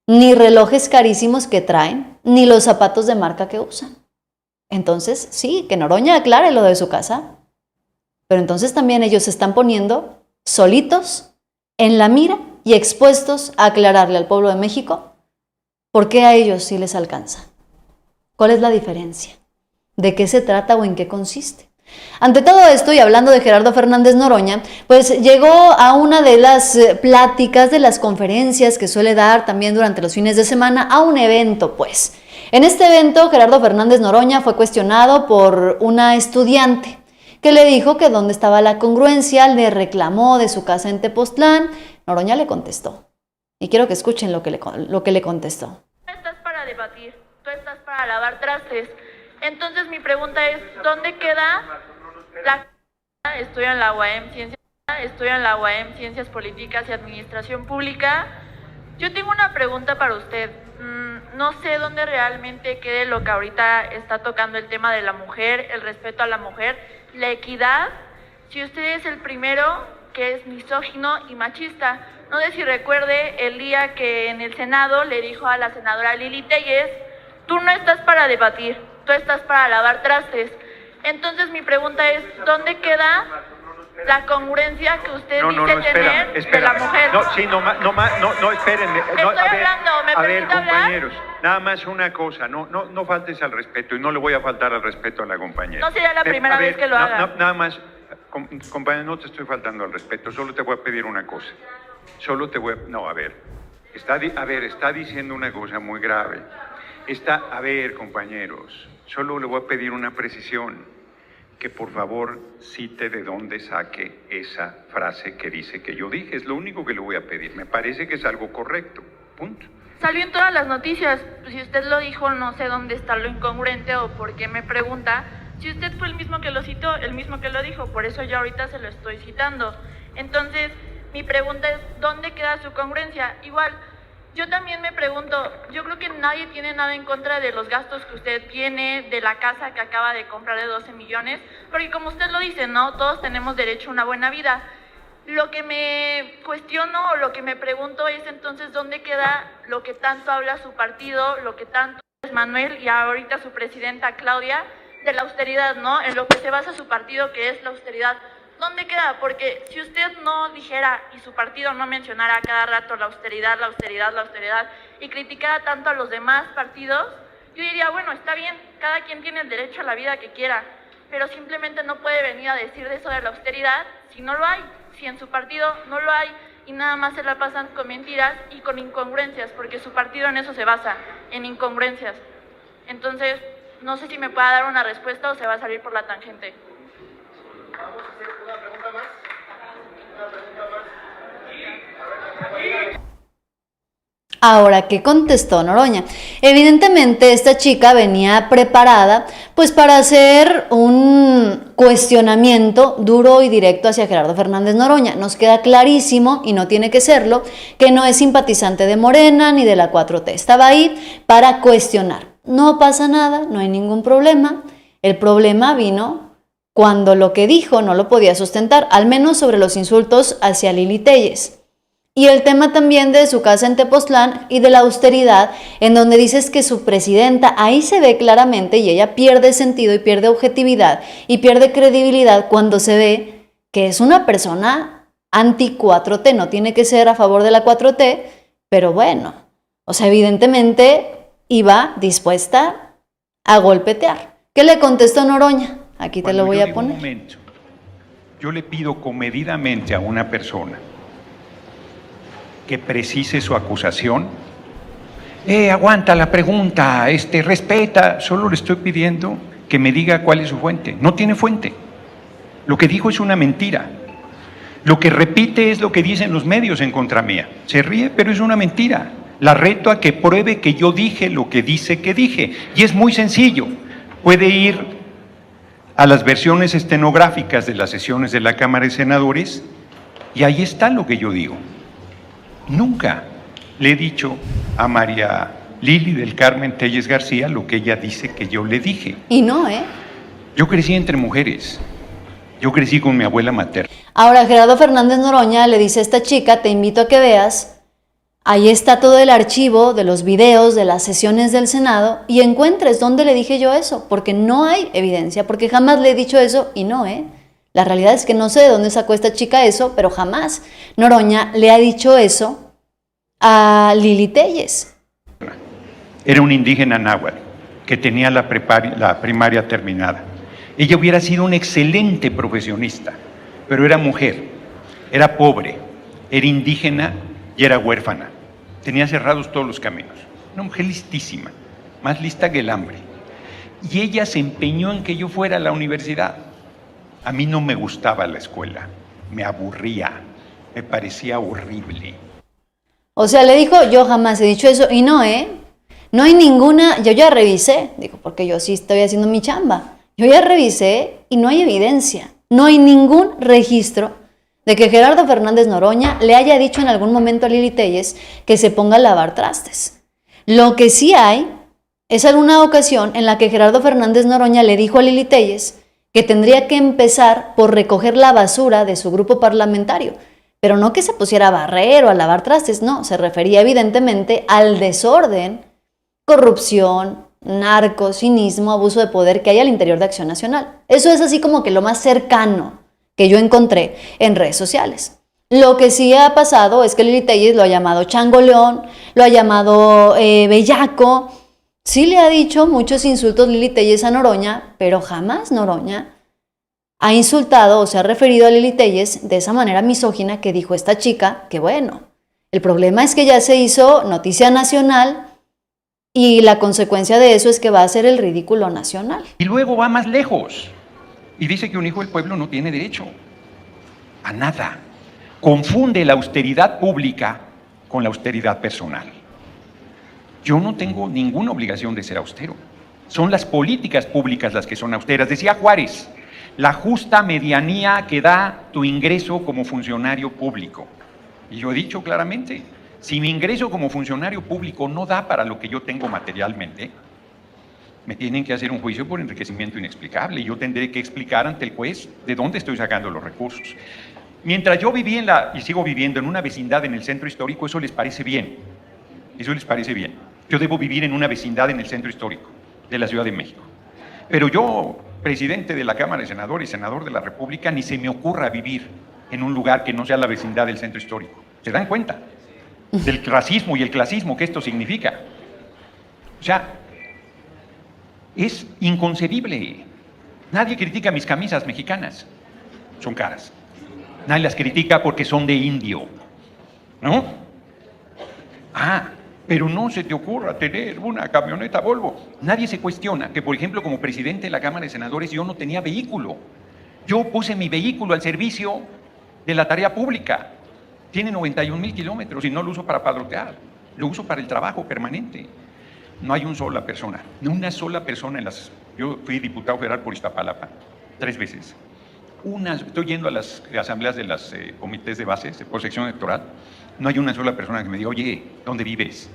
ni relojes carísimos que traen, ni los zapatos de marca que usan. Entonces, sí, que Noroña aclare lo de su casa, pero entonces también ellos se están poniendo solitos en la mira y expuestos a aclararle al pueblo de México por qué a ellos sí les alcanza. ¿Cuál es la diferencia? ¿De qué se trata o en qué consiste? Ante todo esto, y hablando de Gerardo Fernández Noroña, pues llegó a una de las pláticas, de las conferencias que suele dar también durante los fines de semana, a un evento, pues. En este evento, Gerardo Fernández Noroña fue cuestionado por una estudiante que le dijo que dónde estaba la congruencia, le reclamó de su casa en Tepoztlán. Noroña le contestó, y quiero que escuchen lo que le contestó. Tú estás para debatir, tú estás para lavar trastes. Entonces mi pregunta es, ¿dónde queda la... Estoy en la UAM Ciencias Políticas y Administración Pública. Yo tengo una pregunta para usted. No sé dónde realmente quede lo que ahorita está tocando el tema de la mujer, el respeto a la mujer, la equidad. Si usted es el primero que es misógino y machista. No sé si recuerde el día que en el Senado le dijo a la senadora Lili Téllez, tú no estás para debatir, tú estás para lavar trastes. Entonces mi pregunta es, ¿dónde queda la congruencia que usted dice tener de la mujer? Espérenme. Estoy hablando, ¿me permite hablar? Compañeros, nada más una cosa, no faltes al respeto, y no le voy a faltar al respeto a la compañera. No sería la primera vez que lo haga. Nada más, compañero, no te estoy faltando al respeto, solo te voy a pedir una cosa. Está diciendo una cosa muy grave. A ver, compañeros, solo le voy a pedir una precisión, que por favor cite de dónde saque esa frase que dice que yo dije. Es lo único que le voy a pedir. Me parece que es algo correcto. Punto. Salió en todas las noticias. Si usted lo dijo, no sé dónde está lo incongruente o por qué me pregunta. Si usted fue el mismo que lo citó, el mismo que lo dijo, por eso yo ahorita se lo estoy citando. Entonces, mi pregunta es, ¿dónde queda su congruencia? Igual, yo también me pregunto, yo creo que nadie tiene nada en contra de los gastos que usted tiene, de la casa que acaba de comprar de 12 millones, porque como usted lo dice, ¿no? Todos tenemos derecho a una buena vida. Lo que me cuestiono o lo que me pregunto es entonces, ¿dónde queda lo que tanto habla su partido, lo que tanto es Manuel y ahorita su presidenta Claudia, de la austeridad, ¿no? En lo que se basa su partido, que es la austeridad. ¿Dónde queda? Porque si usted no dijera y su partido no mencionara a cada rato la austeridad, la austeridad, la austeridad y criticara tanto a los demás partidos, yo diría, bueno, está bien, cada quien tiene el derecho a la vida que quiera, pero simplemente no puede venir a decir de eso de la austeridad si no lo hay, si en su partido no lo hay y nada más se la pasan con mentiras y con incongruencias, porque su partido en eso se basa, en incongruencias. Entonces, no sé si me pueda dar una respuesta o se va a salir por la tangente. Vamos a hacer una pregunta más. Ahora, ¿qué contestó Noroña? Evidentemente esta chica venía preparada pues para hacer un cuestionamiento duro y directo hacia Gerardo Fernández Noroña. Nos queda clarísimo, y no tiene que serlo, que no es simpatizante de Morena ni de la 4T. Estaba ahí para cuestionar. No pasa nada, no hay ningún problema. El problema vino cuando lo que dijo no lo podía sustentar, al menos sobre los insultos hacia Lili Téllez. Y el tema también de su casa en Tepoztlán y de la austeridad, en donde dices que su presidenta, ahí se ve claramente y ella pierde sentido y pierde objetividad y pierde credibilidad cuando se ve que es una persona anti-4T, no tiene que ser a favor de la 4T, pero bueno, o sea, evidentemente iba dispuesta a golpetear. ¿Qué le contestó Noroña? Aquí te lo voy a poner. Un momento, yo le pido comedidamente a una persona que precise su acusación. Aguanta la pregunta, respeta. Solo le estoy pidiendo que me diga cuál es su fuente. No tiene fuente. Lo que dijo es una mentira. Lo que repite es lo que dicen los medios en contra mía. Se ríe, pero es una mentira. La reto a que pruebe que yo dije lo que dice que dije. Y es muy sencillo. Puede ir a las versiones estenográficas de las sesiones de la Cámara de Senadores y ahí está lo que yo digo. Nunca le he dicho a María Lili del Carmen Téllez García lo que ella dice que yo le dije. Y no, Yo crecí entre mujeres. Yo crecí con mi abuela materna. Ahora Gerardo Fernández Noroña le dice a esta chica, te invito a que veas, ahí está todo el archivo de los videos de las sesiones del Senado y encuentres dónde le dije yo eso, porque no hay evidencia, porque jamás le he dicho eso y no, La realidad es que no sé de dónde sacó esta chica eso, pero jamás Noroña le ha dicho eso a Lili Téllez. Era un indígena náhuatl que tenía la primaria terminada. Ella hubiera sido una excelente profesionista, pero era mujer, era pobre, era indígena y era huérfana. Tenía cerrados todos los caminos. Una mujer listísima, más lista que el hambre. Y ella se empeñó en que yo fuera a la universidad. A mí no me gustaba la escuela, me aburría, me parecía horrible. O sea, le dijo, yo jamás he dicho eso, y no, no hay ninguna, yo ya revisé, digo, porque yo sí estoy haciendo mi chamba, yo ya revisé y no hay evidencia, no hay ningún registro de que Gerardo Fernández Noroña le haya dicho en algún momento a Lili Téllez que se ponga a lavar trastes. Lo que sí hay es alguna ocasión en la que Gerardo Fernández Noroña le dijo a Lili Téllez que tendría que empezar por recoger la basura de su grupo parlamentario, pero no que se pusiera a barrer o a lavar trastes, no, se refería evidentemente al desorden, corrupción, narco, cinismo, abuso de poder que hay al interior de Acción Nacional. Eso es así como que lo más cercano que yo encontré en redes sociales. Lo que sí ha pasado es que Lili Téllez lo ha llamado changoleón, lo ha llamado bellaco. Sí le ha dicho muchos insultos Lili Téllez a Noroña, pero jamás Noroña ha insultado o se ha referido a Lili Téllez de esa manera misógina que dijo esta chica, que bueno, el problema es que ya se hizo noticia nacional Y la consecuencia de eso es que va a ser el ridículo nacional. Y luego va más lejos y dice que un hijo del pueblo no tiene derecho a nada. Confunde la austeridad pública con la austeridad personal. Yo no tengo ninguna obligación de ser austero. Son las políticas públicas las que son austeras. Decía Juárez, la justa medianía que da tu ingreso como funcionario público. Y yo he dicho claramente, si mi ingreso como funcionario público no da para lo que yo tengo materialmente, me tienen que hacer un juicio por enriquecimiento inexplicable y yo tendré que explicar ante el juez de dónde estoy sacando los recursos. Mientras yo viví y sigo viviendo en una vecindad en el centro histórico, eso les parece bien. Eso les parece bien. Yo debo vivir en una vecindad en el centro histórico de la Ciudad de México. Pero yo, presidente de la Cámara de Senadores y senador de la República, ni se me ocurra vivir en un lugar que no sea la vecindad del centro histórico. ¿Se dan cuenta del racismo y el clasismo que esto significa? O sea, es inconcebible. Nadie critica mis camisas mexicanas. Son caras. Nadie las critica porque son de indio. ¿No? Pero no se te ocurra tener una camioneta Volvo. Nadie se cuestiona que, por ejemplo, como presidente de la Cámara de Senadores, yo no tenía vehículo. Yo puse mi vehículo al servicio de la tarea pública. Tiene 91,000 kilómetros y no lo uso para padrotear. Lo uso para el trabajo permanente. No hay una sola persona en las... Yo fui diputado federal por Iztapalapa 3 veces. Estoy yendo a las asambleas de los comités de bases, por sección electoral. No hay una sola persona que me diga, oye, ¿dónde vives?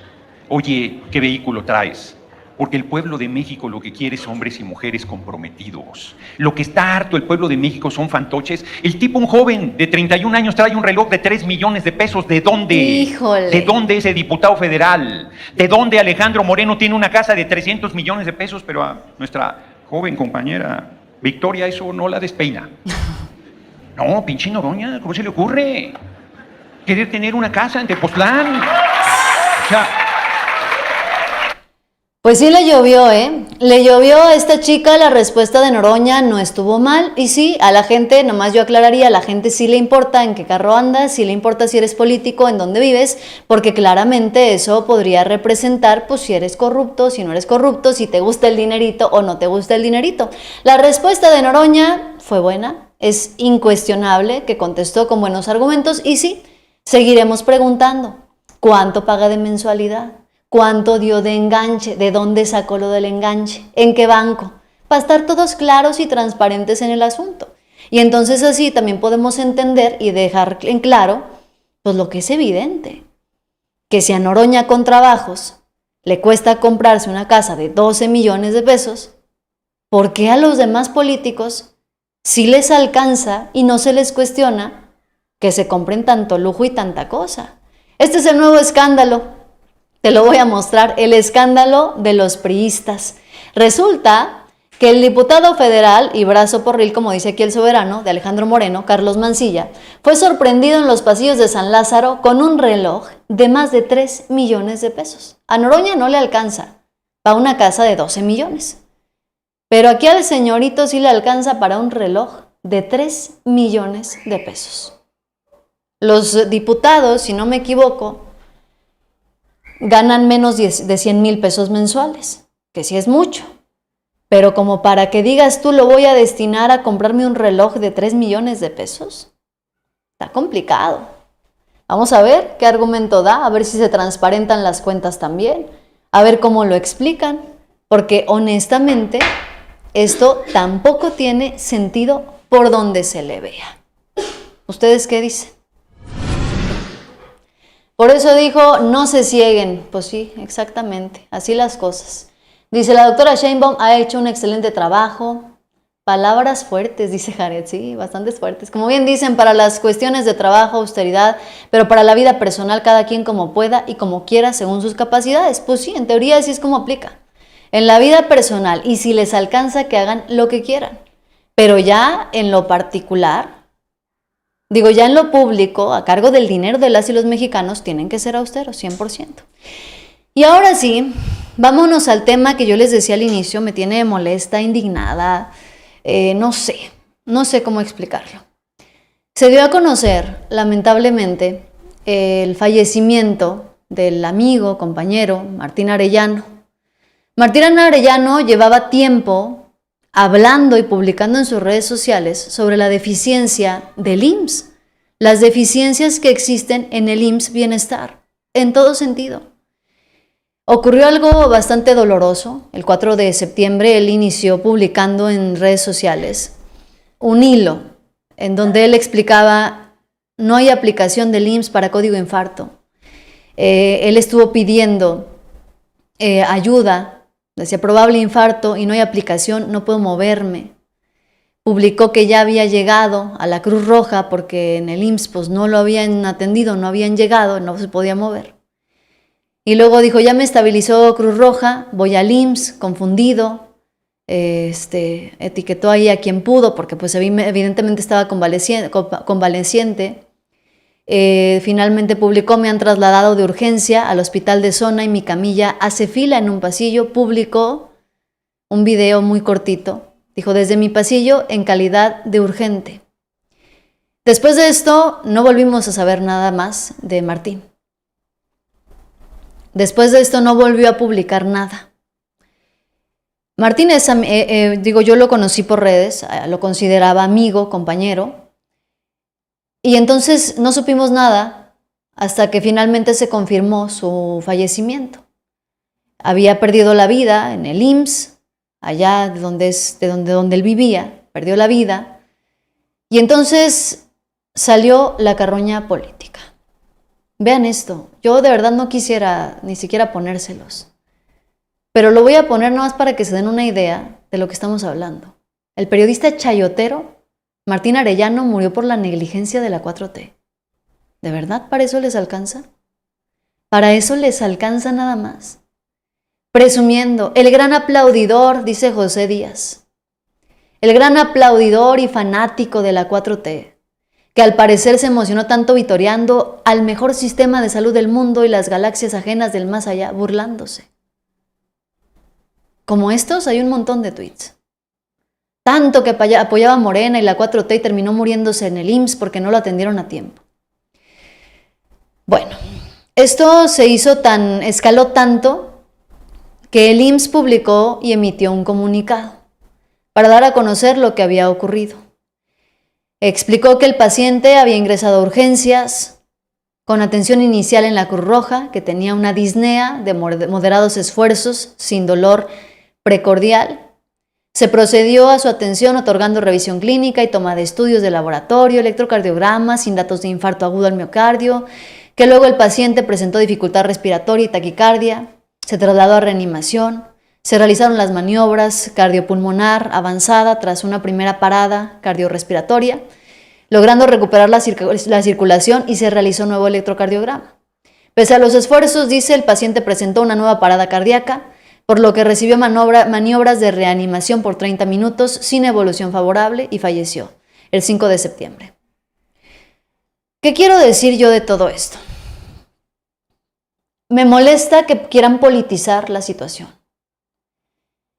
Oye, ¿qué vehículo traes? Porque el pueblo de México lo que quiere es hombres y mujeres comprometidos. Lo que está harto el pueblo de México son fantoches. El tipo, un joven de 31 años, trae un reloj de 3 millones de pesos. ¿De dónde? Híjole. ¿De dónde ese diputado federal? ¿De dónde Alejandro Moreno tiene una casa de 300 millones de pesos? Pero a nuestra joven compañera Victoria eso no la despeina. No, pinche Noroña, ¿cómo se le ocurre? Querer tener una casa en Tepoztlán. O sea... Pues sí le llovió, ¿eh? Le llovió a esta chica, la respuesta de Noroña no estuvo mal. Y sí, a la gente, nomás yo aclararía, a la gente sí le importa en qué carro andas, sí le importa si eres político, en dónde vives, porque claramente eso podría representar, pues si eres corrupto, si no eres corrupto, si te gusta el dinerito o no te gusta el dinerito. La respuesta de Noroña fue buena, es incuestionable que contestó con buenos argumentos y sí, seguiremos preguntando, ¿cuánto paga de mensualidad? ¿Cuánto dio de enganche? ¿De dónde sacó lo del enganche? ¿En qué banco? Para estar todos claros y transparentes en el asunto. Y entonces así también podemos entender y dejar en claro pues lo que es evidente. Que si a Noroña con trabajos le cuesta comprarse una casa de 12 millones de pesos, ¿por qué a los demás políticos sí les alcanza y no se les cuestiona que se compren tanto lujo y tanta cosa? Este es el nuevo escándalo. Te lo voy a mostrar, el escándalo de los priistas. Resulta que el diputado federal y brazo porril, como dice aquí el soberano, de Alejandro Moreno, Carlos Mancilla, fue sorprendido en los pasillos de San Lázaro con un reloj de más de 3 millones de pesos. A Noroña no le alcanza para una casa de 12 millones. Pero aquí al señorito sí le alcanza para un reloj de 3 millones de pesos. Los diputados, si no me equivoco, ganan menos de 100,000 pesos mensuales, que sí es mucho, pero como para que digas tú lo voy a destinar a comprarme un reloj de 3 millones de pesos, está complicado. Vamos a ver qué argumento da, a ver si se transparentan las cuentas también, a ver cómo lo explican, porque honestamente esto tampoco tiene sentido por donde se le vea. ¿Ustedes qué dicen? Por eso dijo, no se cieguen. Pues sí, exactamente, así las cosas. Dice, la doctora Sheinbaum ha hecho un excelente trabajo. Palabras fuertes, dice Jared, sí, bastantes fuertes. Como bien dicen, para las cuestiones de trabajo, austeridad, pero para la vida personal, cada quien como pueda y como quiera, según sus capacidades. Pues sí, en teoría así es como aplica. En la vida personal, y si les alcanza, que hagan lo que quieran. Pero ya en lo particular... Digo, ya en lo público, a cargo del dinero de las y los mexicanos, tienen que ser austeros, 100%. Y ahora sí, vámonos al tema que yo les decía al inicio, me tiene molesta, indignada, no sé cómo explicarlo. Se dio a conocer, lamentablemente, el fallecimiento del amigo, compañero, Martín Arellano, Martín Arellano llevaba tiempo hablando y publicando en sus redes sociales sobre la deficiencia del IMSS, las deficiencias que existen en el IMSS Bienestar, en todo sentido. Ocurrió algo bastante doloroso. El 4 de septiembre él inició publicando en redes sociales un hilo en donde él explicaba: no hay aplicación del IMSS para código infarto. Él estuvo pidiendo ayuda, decía probable infarto y no hay aplicación, no puedo moverme. Publicó que ya había llegado a la Cruz Roja porque en el IMSS pues no lo habían atendido, no habían llegado, no se podía mover. Y luego dijo: ya me estabilizó Cruz Roja, voy al IMSS, confundido. Etiquetó ahí a quien pudo porque pues evidentemente estaba convaleciente. Finalmente publicó: me han trasladado de urgencia al hospital de zona y mi camilla hace fila en un pasillo. Publicó un video muy cortito. Dijo: desde mi pasillo en calidad de urgente. Después de esto no volvimos a saber nada más de Martín. Después de esto no volvió a publicar nada. Martín es, yo lo conocí por redes, lo consideraba amigo, compañero, y entonces no supimos nada hasta que finalmente se confirmó su fallecimiento. Había perdido la vida en el IMSS, allá de donde él vivía, perdió la vida, y entonces salió la carroña política. Vean esto, yo de verdad no quisiera ni siquiera ponérselos, pero lo voy a poner nomás para que se den una idea de lo que estamos hablando. El periodista chayotero Martín Arellano murió por la negligencia de la 4T. ¿De verdad para eso les alcanza? Para eso les alcanza nada más. Presumiendo, el gran aplaudidor, dice José Díaz, el gran aplaudidor y fanático de la 4T, que al parecer se emocionó tanto vitoreando al mejor sistema de salud del mundo y las galaxias ajenas del más allá, burlándose. Como estos hay un montón de tweets. Tanto que apoyaba a Morena y la 4T y terminó muriéndose en el IMSS porque no lo atendieron a tiempo. Bueno, esto escaló tanto que el IMSS publicó y emitió un comunicado para dar a conocer lo que había ocurrido. Explicó que el paciente había ingresado a urgencias con atención inicial en la Cruz Roja, que tenía una disnea de moderados esfuerzos, sin dolor precordial. Se procedió a su atención otorgando revisión clínica y toma de estudios de laboratorio, electrocardiograma, sin datos de infarto agudo al miocardio, que luego el paciente presentó dificultad respiratoria y taquicardia, se trasladó a reanimación. Se realizaron las maniobras cardiopulmonar avanzada tras una primera parada cardiorrespiratoria, logrando recuperar la circulación y se realizó un nuevo electrocardiograma. Pese a los esfuerzos, dice, el paciente presentó una nueva parada cardíaca, por lo que recibió maniobras de reanimación por 30 minutos sin evolución favorable y falleció el 5 de septiembre. ¿Qué quiero decir yo de todo esto? Me molesta que quieran politizar la situación.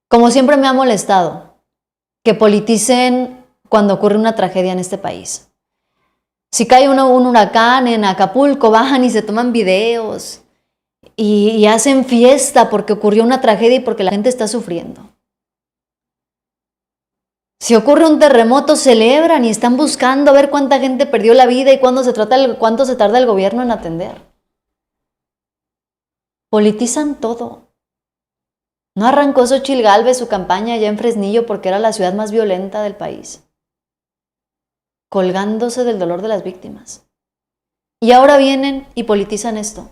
Como siempre me ha molestado que politicen cuando ocurre una tragedia en este país. Si cae un huracán en Acapulco, bajan y se toman videos y hacen fiesta porque ocurrió una tragedia y porque la gente está sufriendo. Si ocurre un terremoto, celebran y están buscando a ver cuánta gente perdió la vida y cuánto se tarda el gobierno en atender. Politizan todo. ¿No arrancó Xóchitl Gálvez su campaña allá en Fresnillo porque era la ciudad más violenta del país? Colgándose del dolor de las víctimas. Y ahora vienen y politizan esto.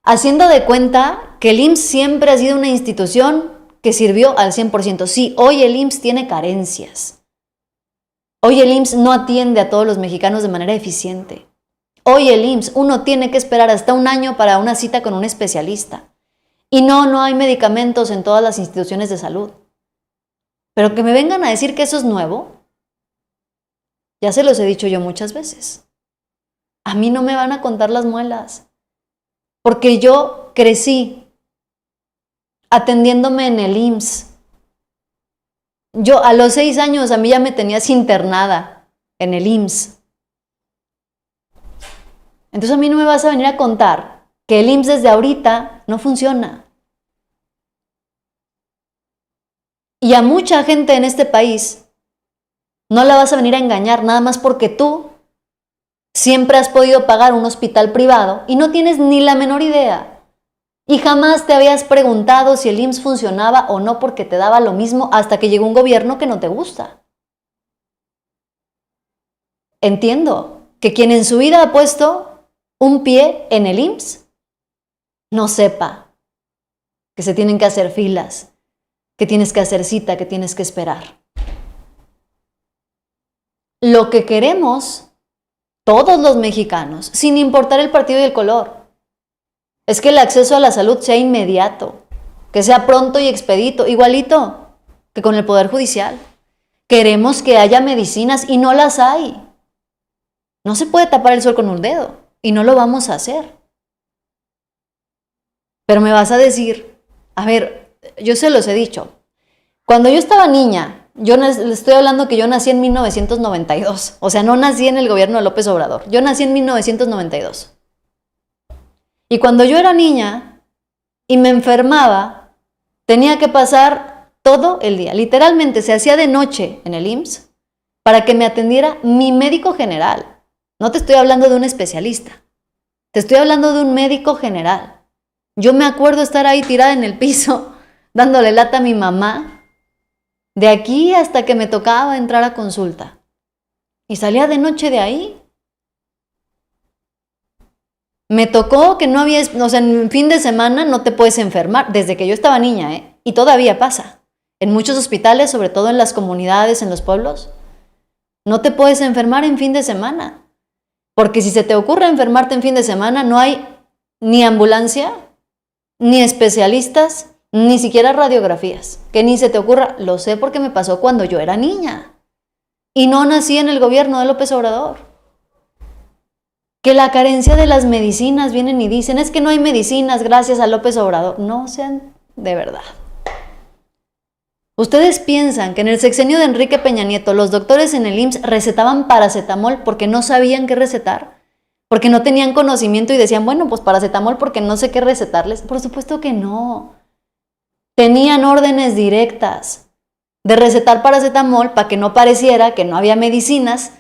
Haciendo de cuenta que el IMSS siempre ha sido una institución que sirvió al 100%. Sí, hoy el IMSS tiene carencias. Hoy el IMSS no atiende a todos los mexicanos de manera eficiente. Hoy el IMSS, uno tiene que esperar hasta un año para una cita con un especialista. Y no hay medicamentos en todas las instituciones de salud. Pero que me vengan a decir que eso es nuevo, ya se los he dicho yo muchas veces. A mí no me van a contar las muelas, porque yo crecí atendiéndome en el IMSS. Yo a los 6 años a mí ya me tenías internada en el IMSS. Entonces a mí no me vas a venir a contar que el IMSS desde ahorita no funciona. Y a mucha gente en este país no la vas a venir a engañar nada más porque tú siempre has podido pagar un hospital privado y no tienes ni la menor idea. Y jamás te habías preguntado si el IMSS funcionaba o no porque te daba lo mismo hasta que llegó un gobierno que no te gusta. Entiendo que quien en su vida ha puesto un pie en el IMSS no sepa que se tienen que hacer filas, que tienes que hacer cita, que tienes que esperar. Lo que queremos todos los mexicanos, sin importar el partido y el color, es que el acceso a la salud sea inmediato, que sea pronto y expedito, igualito que con el Poder Judicial. Queremos que haya medicinas y no las hay. No se puede tapar el sol con un dedo y no lo vamos a hacer. Pero me vas a decir, a ver, yo se los he dicho, cuando yo estaba niña, les estoy hablando que yo nací en 1992, o sea, no nací en el gobierno de López Obrador, yo nací en 1992. Y cuando yo era niña y me enfermaba, tenía que pasar todo el día, literalmente se hacía de noche en el IMSS para que me atendiera mi médico general. No te estoy hablando de un especialista, te estoy hablando de un médico general. Yo me acuerdo estar ahí tirada en el piso, dándole lata a mi mamá, de aquí hasta que me tocaba entrar a consulta. Y salía de noche de ahí. Me tocó que no había, o sea, en fin de semana no te puedes enfermar, desde que yo estaba niña, y todavía pasa. En muchos hospitales, sobre todo en las comunidades, en los pueblos, no te puedes enfermar en fin de semana. Porque si se te ocurre enfermarte en fin de semana, no hay ni ambulancia, ni especialistas, ni siquiera radiografías. Que ni se te ocurra, lo sé porque me pasó cuando yo era niña. Y no nací en el gobierno de López Obrador. Que la carencia de las medicinas, vienen y dicen, es que no hay medicinas gracias a López Obrador. No sean de verdad. ¿Ustedes piensan que en el sexenio de Enrique Peña Nieto los doctores en el IMSS recetaban paracetamol porque no sabían qué recetar? Porque no tenían conocimiento y decían, bueno, pues paracetamol porque no sé qué recetarles. Por supuesto que no. Tenían órdenes directas de recetar paracetamol para que no pareciera que no había medicinas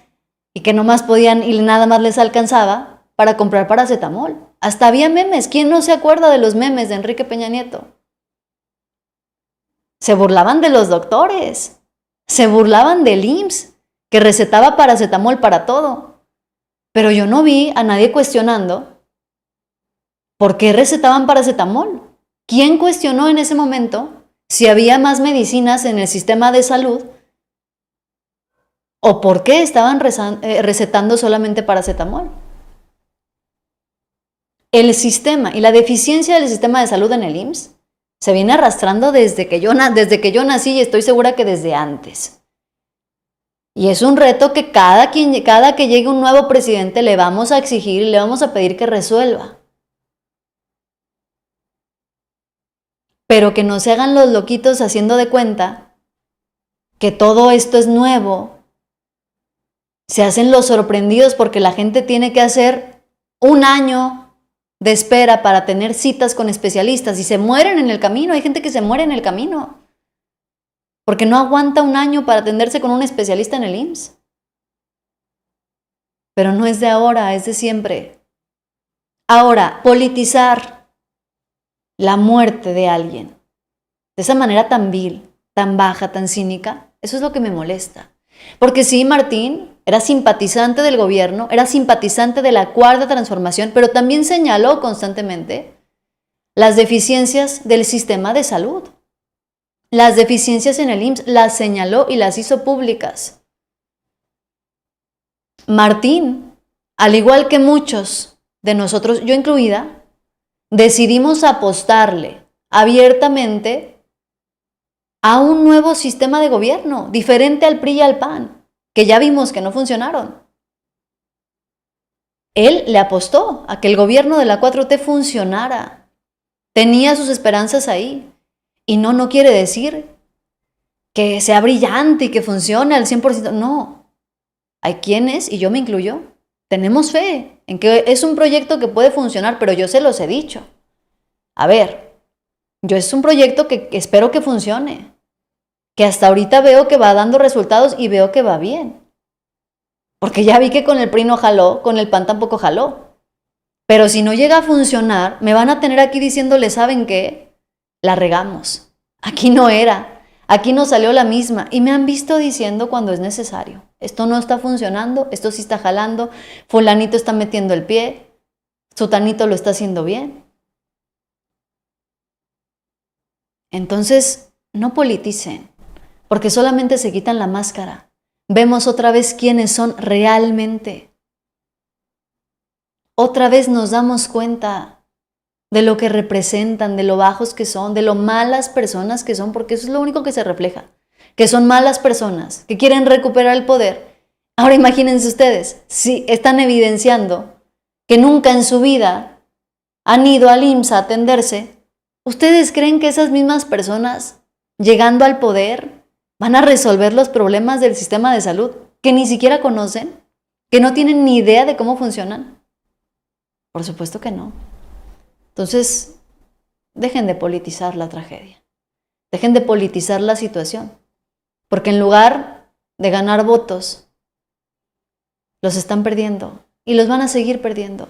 y que nomás podían y nada más les alcanzaba para comprar paracetamol. Hasta había memes. ¿Quién no se acuerda de los memes de Enrique Peña Nieto? Se burlaban de los doctores, se burlaban del IMSS, que recetaba paracetamol para todo. Pero yo no vi a nadie cuestionando por qué recetaban paracetamol. ¿Quién cuestionó en ese momento si había más medicinas en el sistema de salud o por qué estaban recetando solamente paracetamol? El sistema y la deficiencia del sistema de salud en el IMSS se viene arrastrando desde que yo nací y estoy segura que desde antes. Y es un reto que cada que llegue un nuevo presidente le vamos a exigir y le vamos a pedir que resuelva. Pero que no se hagan los loquitos haciendo de cuenta que todo esto es nuevo. Se hacen los sorprendidos porque la gente tiene que hacer un año de espera para tener citas con especialistas y se mueren en el camino. Hay gente que se muere en el camino porque no aguanta un año para atenderse con un especialista en el IMSS. Pero no es de ahora, es de siempre. Ahora, politizar la muerte de alguien de esa manera tan vil, tan baja, tan cínica, eso es lo que me molesta. Porque sí, Martín era simpatizante del gobierno, era simpatizante de la Cuarta Transformación, pero también señaló constantemente las deficiencias del sistema de salud. Las deficiencias en el IMSS las señaló y las hizo públicas. Martín, al igual que muchos de nosotros, yo incluida, decidimos apostarle abiertamente a un nuevo sistema de gobierno, diferente al PRI y al PAN, que ya vimos que no funcionaron. Él le apostó a que el gobierno de la 4T funcionara. Tenía sus esperanzas ahí. Y no quiere decir que sea brillante y que funcione al 100%. No. Hay quienes, y yo me incluyo, tenemos fe en que es un proyecto que puede funcionar, pero yo se los he dicho. A ver, es un proyecto que espero que funcione. que hasta ahorita veo que va dando resultados y veo que va bien. Porque ya vi que con el PRI no jaló, con el PAN tampoco jaló. Pero si no llega a funcionar, me van a tener aquí diciéndole, ¿saben qué? La regamos. Aquí no era. Aquí no salió la misma. Y me han visto diciendo cuando es necesario. Esto no está funcionando, esto sí está jalando, fulanito está metiendo el pie, sutanito lo está haciendo bien. Entonces, no politicen, porque solamente se quitan la máscara. Vemos otra vez quiénes son realmente. Otra vez nos damos cuenta de lo que representan, de lo bajos que son, de lo malas personas que son, porque eso es lo único que se refleja, que son malas personas, que quieren recuperar el poder. Ahora imagínense ustedes, si están evidenciando que nunca en su vida han ido al IMSS a atenderse, ¿ustedes creen que esas mismas personas, llegando al poder, van a resolver los problemas del sistema de salud que ni siquiera conocen, que no tienen ni idea de cómo funcionan? Por supuesto que no. Entonces, dejen de politizar la tragedia. Dejen de politizar la situación. Porque en lugar de ganar votos, los están perdiendo y los van a seguir perdiendo.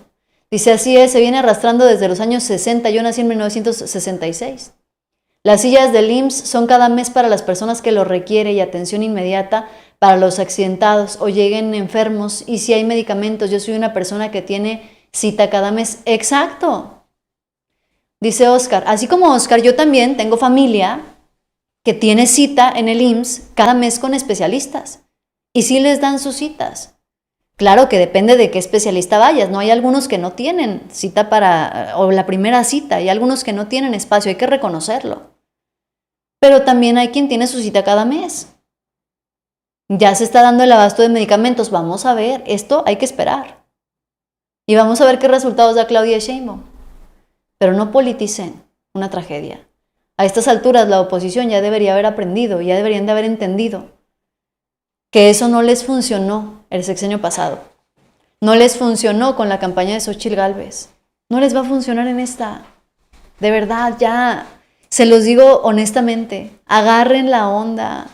Dice, así es, se viene arrastrando desde los años 60. Yo nací en 1966. Las sillas del IMSS son cada mes para las personas que lo requieren y atención inmediata para los accidentados o lleguen enfermos. Y si hay medicamentos, yo soy una persona que tiene cita cada mes. Exacto. Dice Oscar, así como Oscar, yo también tengo familia que tiene cita en el IMSS cada mes con especialistas. Y sí les dan sus citas. Claro que depende de qué especialista vayas, ¿no? Hay algunos que no tienen cita o la primera cita, y algunos que no tienen espacio, hay que reconocerlo. Pero también hay quien tiene su cita cada mes. Ya se está dando el abasto de medicamentos, vamos a ver, esto hay que esperar. Y vamos a ver qué resultados da Claudia Sheinbaum. Pero no politicen una tragedia. A estas alturas la oposición ya debería haber aprendido, ya deberían de haber entendido que eso no les funcionó el sexenio pasado. No les funcionó con la campaña de Xóchitl Gálvez. No les va a funcionar en esta. De verdad, ya se los digo honestamente, agarren la onda.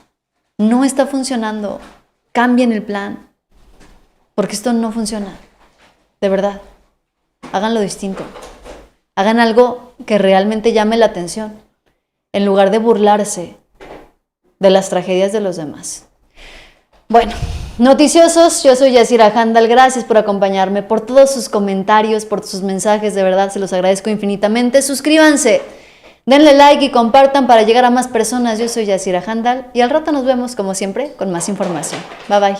No está funcionando. Cambien el plan. Porque esto no funciona. De verdad. Háganlo distinto. Hagan algo que realmente llame la atención, en lugar de burlarse de las tragedias de los demás. Bueno, noticiosos, yo soy Yasira Handal, gracias por acompañarme, por todos sus comentarios, por sus mensajes, de verdad se los agradezco infinitamente. Suscríbanse, denle like y compartan para llegar a más personas. Yo soy Yasira Handal y al rato nos vemos como siempre con más información. Bye bye.